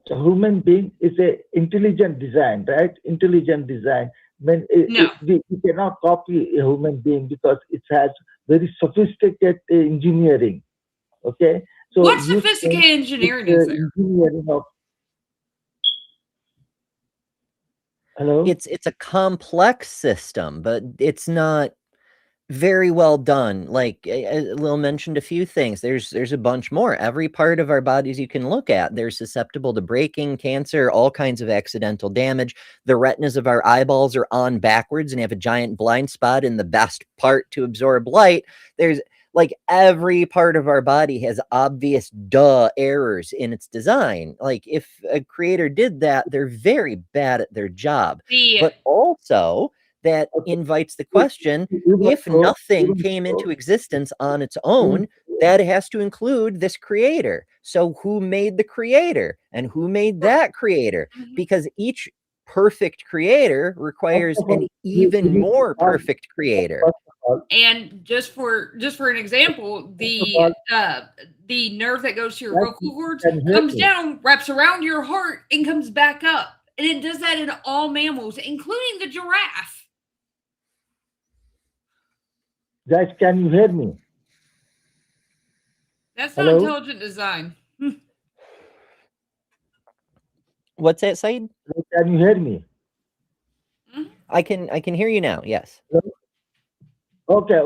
human being is a intelligent design, right? Intelligent design. We cannot copy a human being because it has very sophisticated engineering. Okay. So what sophisticated engineering is there? Engineering of, hello? It's a complex system, but it's not very well done. Like Lil mentioned a few things. There's a bunch more. Every part of our bodies you can look at, they're susceptible to breaking, cancer, all kinds of accidental damage. The retinas of our eyeballs are on backwards and have a giant blind spot in the best part to absorb light. There's like every part of our body has obvious errors in its design. Like if a creator did that, they're very bad at their job. But also that invites the question, if nothing came into existence on its own, that has to include this creator. So who made the creator and who made that creator? Because each perfect creator requires an even more perfect creator. And just for an example, the nerve that goes to your vocal cords comes down, wraps around your heart, and comes back up. And it does that in all mammals, including the giraffe. Guys, can you hear me? That's not Hello? intelligent design. What's that, Said? Can you hear me? I can hear you now. Yes. Okay.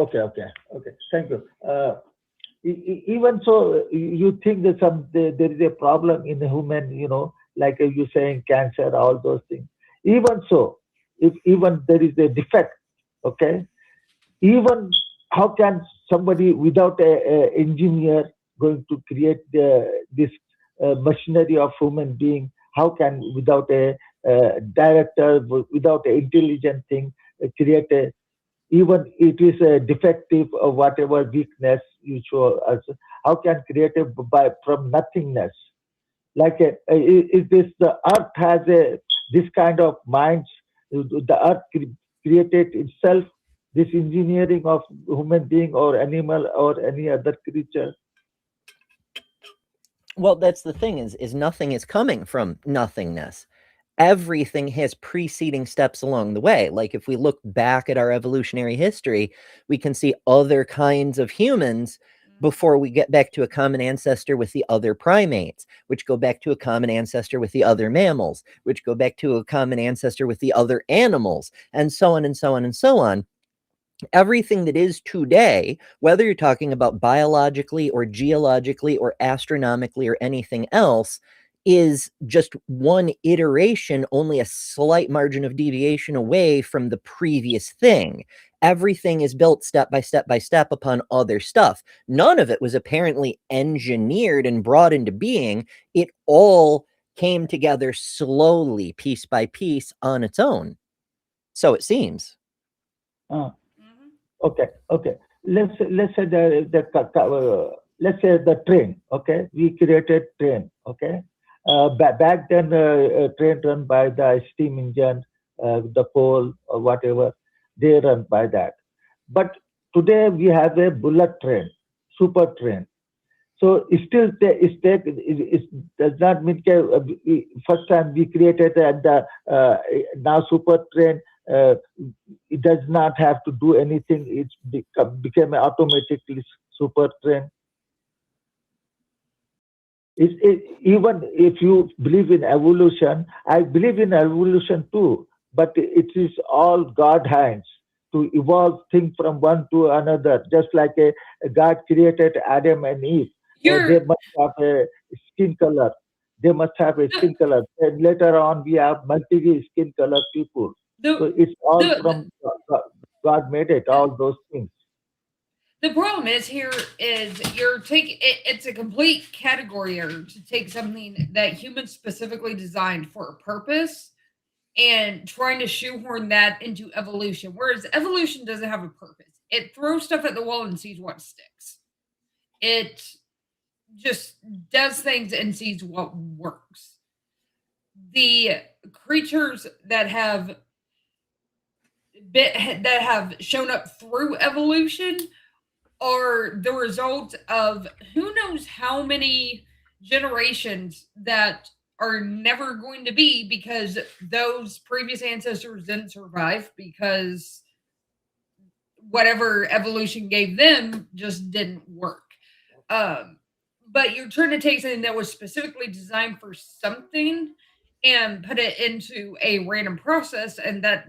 Thank you. Even so, you think that there is a problem in the human, like you saying cancer, all those things. Even so, if even there is a defect, okay, even how can somebody without a engineer going to create this machinery of human being? How can without a director, without an intelligent thing, create a, even it is a defective or whatever weakness you show us, how can create a from nothingness? Like is this the earth has this kind of minds? The earth created itself this engineering of human being or animal or any other creature. Well, that's the thing is nothing is coming from nothingness. Everything has preceding steps along the way. Like if we look back at our evolutionary history, we can see other kinds of humans before we get back to a common ancestor with the other primates, which go back to a common ancestor with the other mammals, which go back to a common ancestor with the other animals, and so on and so on and so on. Everything that is today, whether you're talking about biologically or geologically or astronomically or anything else, is just one iteration, only a slight margin of deviation away from the previous thing. Everything is built step by step by step upon other stuff. None of it was apparently engineered and brought into being. It all came together slowly, piece by piece, on its own. So it seems. Okay. Let's say let's say the train. Okay, we created train. Okay, back then train run by the steam engine, the coal or whatever, they run by that. But today we have a bullet train, super train. So it still it does not mean first time we created the now super train. It does not have to do anything. It became automatically super train. Even if you believe in evolution, I believe in evolution too. But it is all God hands to evolve things from one to another. Just like a God created Adam and Eve. They must have a skin color. They must have a skin color. And later on, we have multi-skin color people. So it's all from God made it, all those things. The problem is you're taking it's a complete category error to take something that humans specifically designed for a purpose and trying to shoehorn that into evolution. Whereas evolution doesn't have a purpose. It throws stuff at the wall and sees what sticks. It just does things and sees what works. The creatures that have shown up through evolution are the result of who knows how many generations that are never going to be because those previous ancestors didn't survive because whatever evolution gave them just didn't work. But you're trying to take something that was specifically designed for something and put it into a random process, and that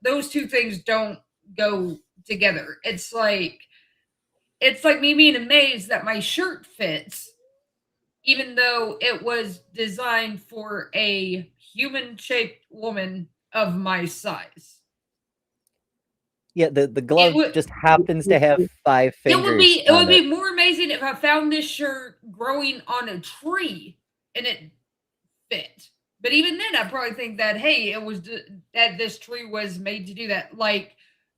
those two things don't go together. It's like me being amazed that my shirt fits, even though it was designed for a human-shaped woman of my size. Yeah, the glove just happens to have 5 fingers. It would be more amazing if I found this shirt growing on a tree and it fit. But even then, I probably think that, hey, it was that this tree was made to do that. Like,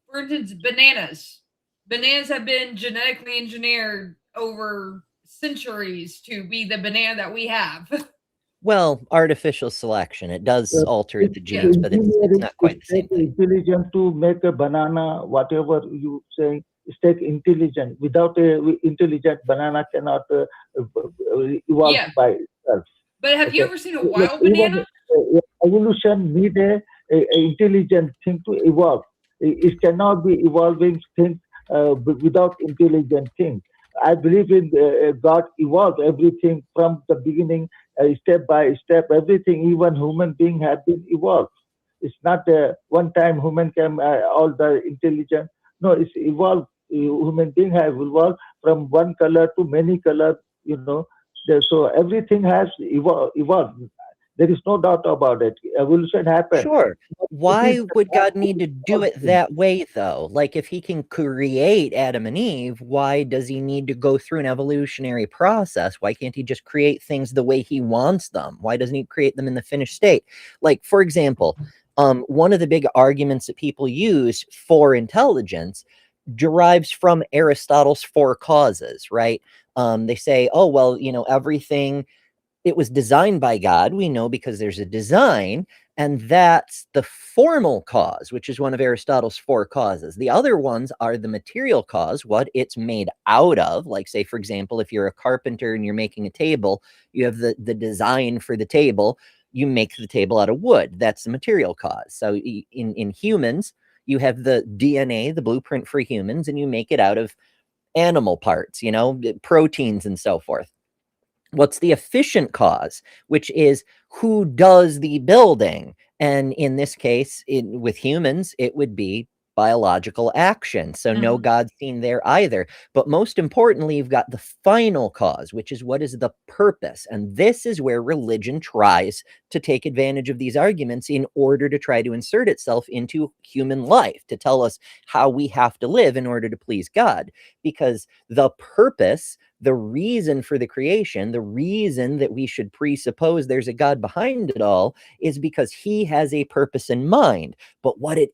for instance, bananas. Bananas have been genetically engineered over centuries to be the banana that we have. Well, artificial selection. It does alter the genes, but it's not quite the same thing. Intelligent to make a banana, whatever you say, it's take intelligent. Without a intelligent banana cannot evolve by itself. But have you ever seen a wild banana? evolution need a intelligent thing to evolve. It cannot be evolving things without intelligent things. I believe in God evolved everything from the beginning, step by step. Everything, even human being, have been evolved. It's not one time human came all the intelligent. No, it's evolved. Human being have evolved from one color to many colors. So everything has evolved. There is no doubt about it. Evolution happened. Sure. Why is would God need to do it that way, though? Like, if he can create Adam and Eve, why does he need to go through an evolutionary process? Why can't he just create things the way he wants them? Why doesn't he create them in the finished state? Like, for example, one of the big arguments that people use for intelligence derives from Aristotle's four causes, right? They say, oh, well, everything, it was designed by God. We know because there's a design, and that's the formal cause, which is one of Aristotle's four causes. The other ones are the material cause, what it's made out of. Like, say, for example, if you're a carpenter and you're making a table, you have the design for the table. You make the table out of wood. That's the material cause. So in humans, you have the DNA, the blueprint for humans, and you make it out of animal parts, proteins and so forth. What's the efficient cause, which is who does the building? And in this case, with humans, it would be biological action. So no God seen there either. But most importantly, you've got the final cause, which is what is the purpose. And this is where religion tries to take advantage of these arguments in order to try to insert itself into human life, to tell us how we have to live in order to please God. Because the purpose, the reason for the creation, the reason that we should presuppose there's a God behind it all, is because he has a purpose in mind. But what it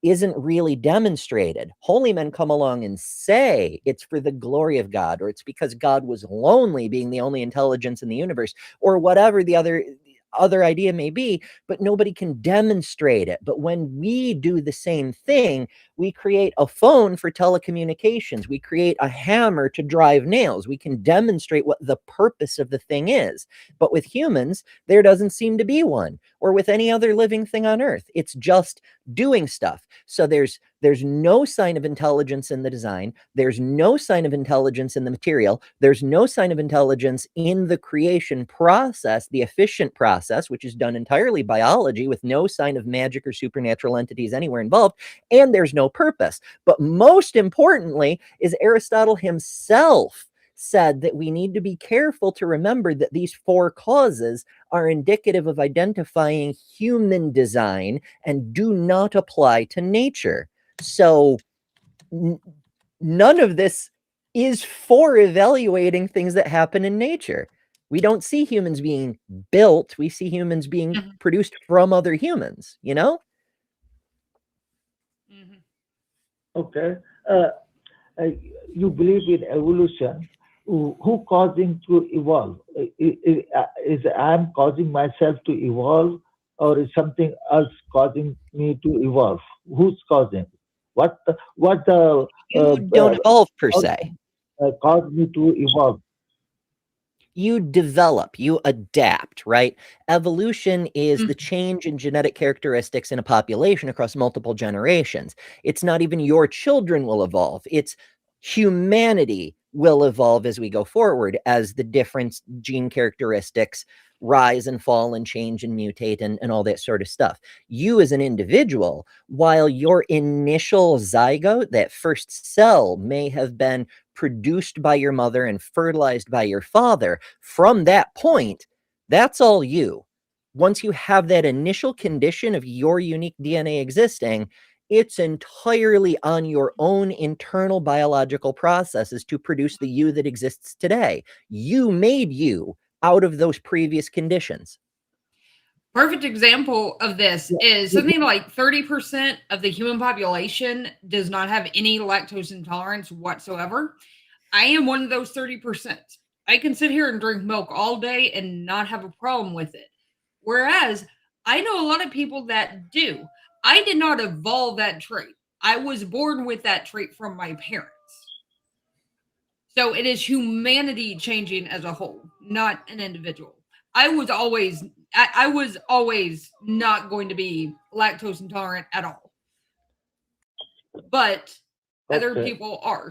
isn't really demonstrated. Holy men come along and say it's for the glory of God, or it's because God was lonely, being the only intelligence in the universe, or whatever the other idea may be, but nobody can demonstrate it. But when we do the same thing, we create a phone for telecommunications, we create a hammer to drive nails, we can demonstrate what the purpose of the thing is. But with humans, there doesn't seem to be one, or with any other living thing on earth. It's just doing stuff. So there's no sign of intelligence in the design. There's no sign of intelligence in the material. There's no sign of intelligence in the creation process, the efficient process, which is done entirely biology with no sign of magic or supernatural entities anywhere involved. And there's no purpose. But most importantly is Aristotle himself said that we need to be careful to remember that these four causes are indicative of identifying human design and do not apply to nature. So none of this is for evaluating things that happen in nature. We don't see humans being built. We see humans being produced from other humans, Okay. You believe in evolution. Who causing to evolve? Is I'm causing myself to evolve, or is something else causing me to evolve? Who's causing? What you don't evolve per se. Caused me to evolve? You develop, you adapt, right? Evolution is the change in genetic characteristics in a population across multiple generations. It's not even your children will evolve. It's humanity will evolve as we go forward, as the different gene characteristics rise and fall and change and mutate and all that sort of stuff. You as an individual, while your initial zygote, that first cell, may have been produced by your mother and fertilized by your father, from that point, that's all you. Once you have that initial condition of your unique DNA existing, it's entirely on your own internal biological processes to produce the you that exists today. You made you out of those previous conditions. Perfect example of this is something like 30% of the human population does not have any lactose intolerance whatsoever. I am one of those 30%. I can sit here and drink milk all day and not have a problem with it. Whereas I know a lot of people that do. I did not evolve that trait. I was born with that trait from my parents. So it is humanity changing as a whole, not an individual. I was always I was always not going to be lactose intolerant at all. But other Okay. people are.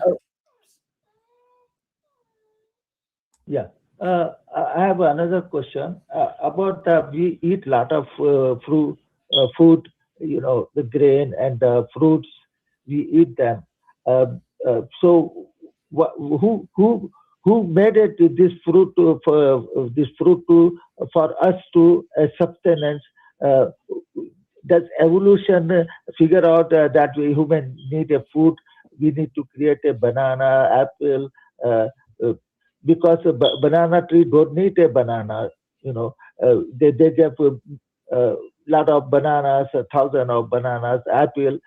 Yeah. I have another question about we eat a lot of food, the grain and the fruits. We eat them. So, who made it this fruit for us to sustenance? Does evolution figure out that we human need a food? We need to create a banana, apple. Because a banana tree don't need a banana, they give a lot of bananas, 1,000 of bananas, apple,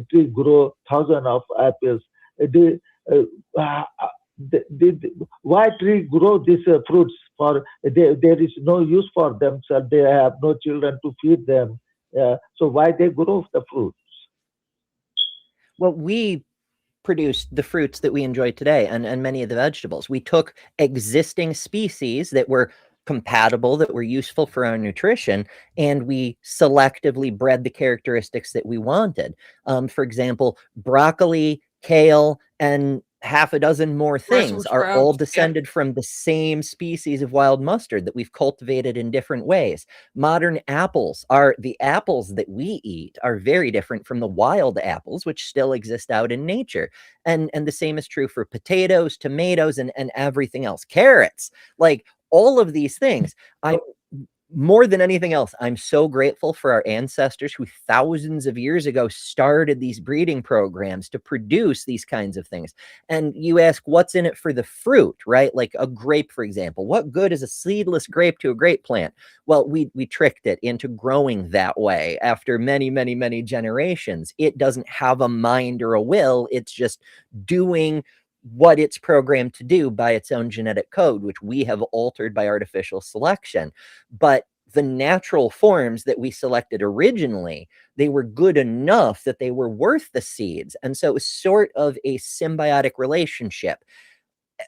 tree grow 1,000 of apples. They, why tree grow these fruits? There is no use for themselves. They have no children to feed them. So why they grow the fruits? Well, we produced the fruits that we enjoy today and many of the vegetables. We took existing species that were compatible, that were useful for our nutrition, and we selectively bred the characteristics that we wanted. For example, broccoli, kale, and half a dozen more things are all descended from the same species of wild mustard that we've cultivated in different ways. Modern apples the apples that we eat are very different from the wild apples, which still exist out in nature. And the same is true for potatoes, tomatoes, and everything else. Carrots, like all of these things. More than anything else, I'm so grateful for our ancestors who thousands of years ago started these breeding programs to produce these kinds of things. And you ask, what's in it for the fruit, right? Like a grape, for example. What good is a seedless grape to a grape plant? Well, we tricked it into growing that way after many, many, many generations. It doesn't have a mind or a will. It's just doing what it's programmed to do by its own genetic code, which we have altered by artificial selection. But the natural forms that we selected originally, they were good enough that they were worth the seeds. And so it was sort of a symbiotic relationship.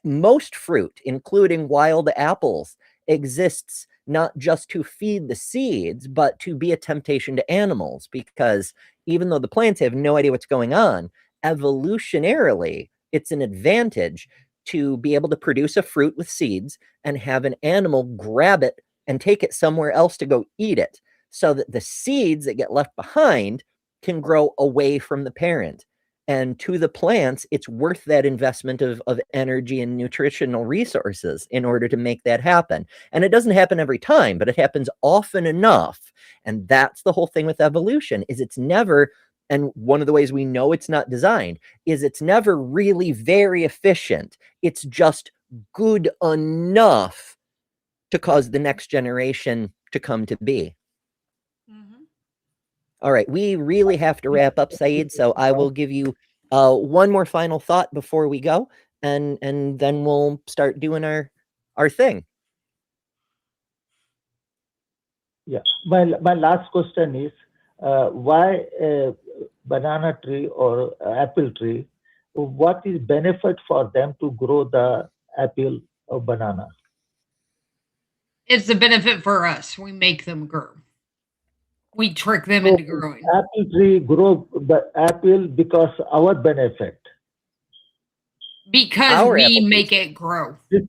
Most fruit, including wild apples, exists not just to feed the seeds, but to be a temptation to animals, because even though the plants have no idea what's going on, evolutionarily, it's an advantage to be able to produce a fruit with seeds and have an animal grab it and take it somewhere else to go eat it, so that the seeds that get left behind can grow away from the parent. And to the plants, it's worth that investment of energy and nutritional resources in order to make that happen. And it doesn't happen every time, but it happens often enough. And that's the whole thing with evolution, is it's never, and one of the ways we know it's not designed, is it's never really very efficient. It's just good enough to cause the next generation to come to be. All right, we really have to wrap up, Saeed, so I will give you one more final thought before we go, and then we'll start doing our thing. Yeah, my last question is, why a banana tree or apple tree, what is benefit for them to grow the apple or banana? It's a benefit for us. We make them grow. We trick them into growing. Apple tree grow the apple because our benefit. Because we make it grow. It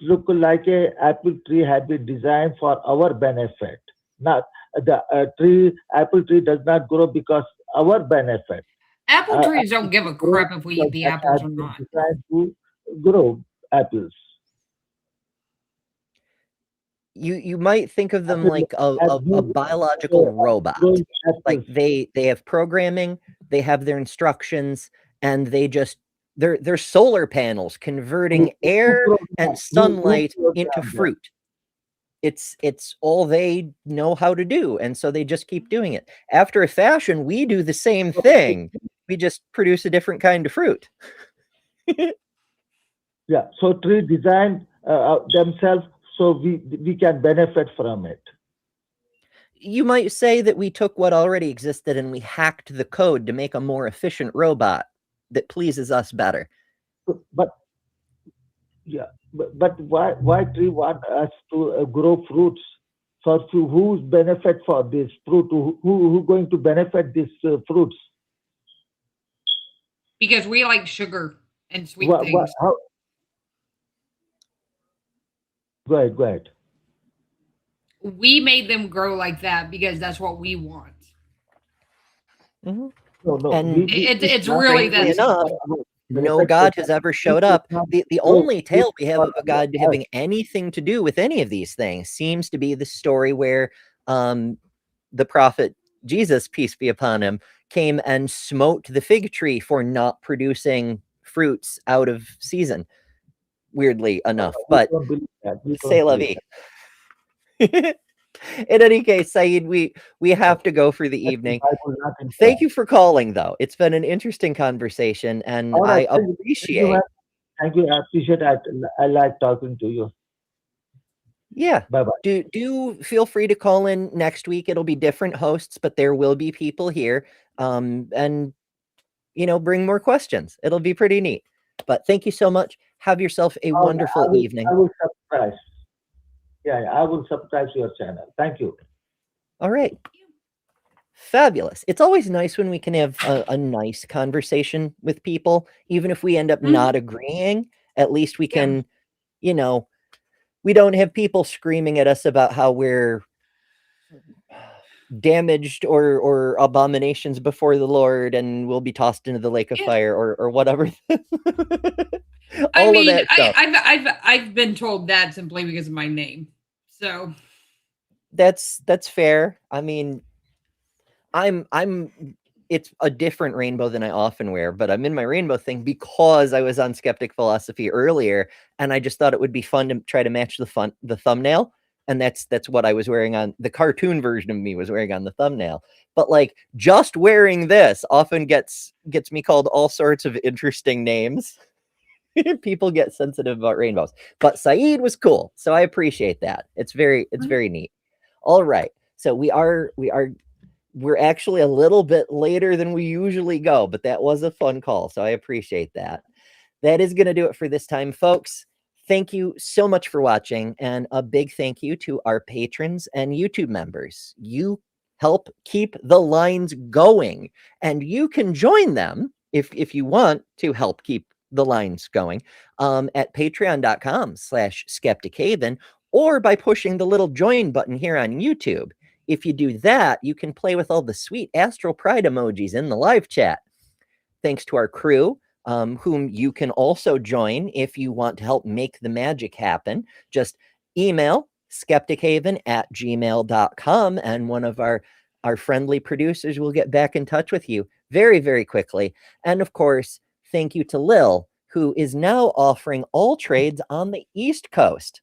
look like a apple tree had been designed for our benefit. Not the apple tree does not grow because our benefit. Apple trees don't give a crap if we eat the apples or not. Designed to grow apples. You might think of them like a biological robot. Like they have programming, they have their instructions, and they're solar panels converting air and sunlight into fruit. It's all they know how to do, and so they just keep doing it. After a fashion, we do the same thing. We just produce a different kind of fruit. Yeah, so tree design themselves so we can benefit from it. You might say that we took what already existed and we hacked the code to make a more efficient robot that pleases us better. But Yeah, but why tree want us to grow fruits? For who's benefit for this fruit? Who going to benefit these fruits? Because we like sugar and sweet What, things. how? Go ahead, go ahead. We made them grow like that because that's what we want. Mhm. No, And It's really that strangely enough, no God has ever showed up. The only tale we have of a God having anything to do with any of these things seems to be the story where the prophet Jesus, peace be upon him, came and smote the fig tree for not producing fruits out of season. Weirdly enough, but c'est la vie. In any case, Saeed, we have to go for the evening. Thank you for calling, though. It's been an interesting conversation, and I appreciate. Thank you. I appreciate it. I like talking to you. Yeah. Bye-bye. Do feel free to call in next week. It'll be different hosts, but there will be people here. And bring more questions. It'll be pretty neat. But thank you so much. Have yourself a wonderful evening. I will subscribe. Yeah, I will subscribe to your channel. Thank you. All right. Fabulous. It's always nice when we can have a nice conversation with people, even if we end up not agreeing. At least we can, we don't have people screaming at us about how we're damaged or abominations before the Lord and will be tossed into the lake of fire or whatever. All of that stuff. I've been told that simply because of my name. So that's fair. I mean, it's a different rainbow than I often wear, but I'm in my rainbow thing because I was on Skeptic Philosophy earlier, and I just thought it would be fun to try to match the thumbnail, and that's what I was wearing on the cartoon version of me was wearing on the thumbnail. But like just wearing this often gets me called all sorts of interesting names. People get sensitive about rainbows, but Saeed was cool, so I appreciate that. It's very neat. All right, so we're actually a little bit later than we usually go, but that was a fun call, so I appreciate that. That is going to do it for this time, folks. Thank you so much for watching, and a big thank you to our patrons and YouTube members. You help keep the lines going, and you can join them if you want to help keep the lines going at patreon.com/skeptichaven or by pushing the little join button here on YouTube. If you do that, you can play with all the sweet Astral Pride emojis in the live chat. Thanks to our crew, whom you can also join if you want to help make the magic happen. Just email skeptichaven@gmail.com, and one of our friendly producers will get back in touch with you very, very quickly. And of course, thank you to Lil, who is now offering all trades on the East Coast.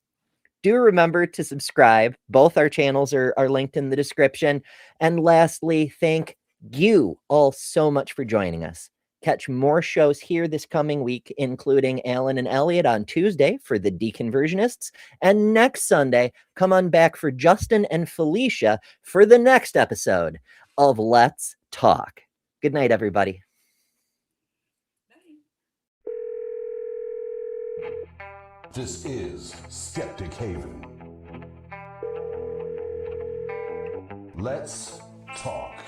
Do remember to subscribe. Both our channels are linked in the description. And lastly, thank you all so much for joining us. Catch more shows here this coming week, including Alan and Elliott on Tuesday for the Deconversionists. And next Sunday, come on back for Justin and Felicia for the next episode of Let's Talk. Good night, everybody. This is Skeptic Haven. Let's talk.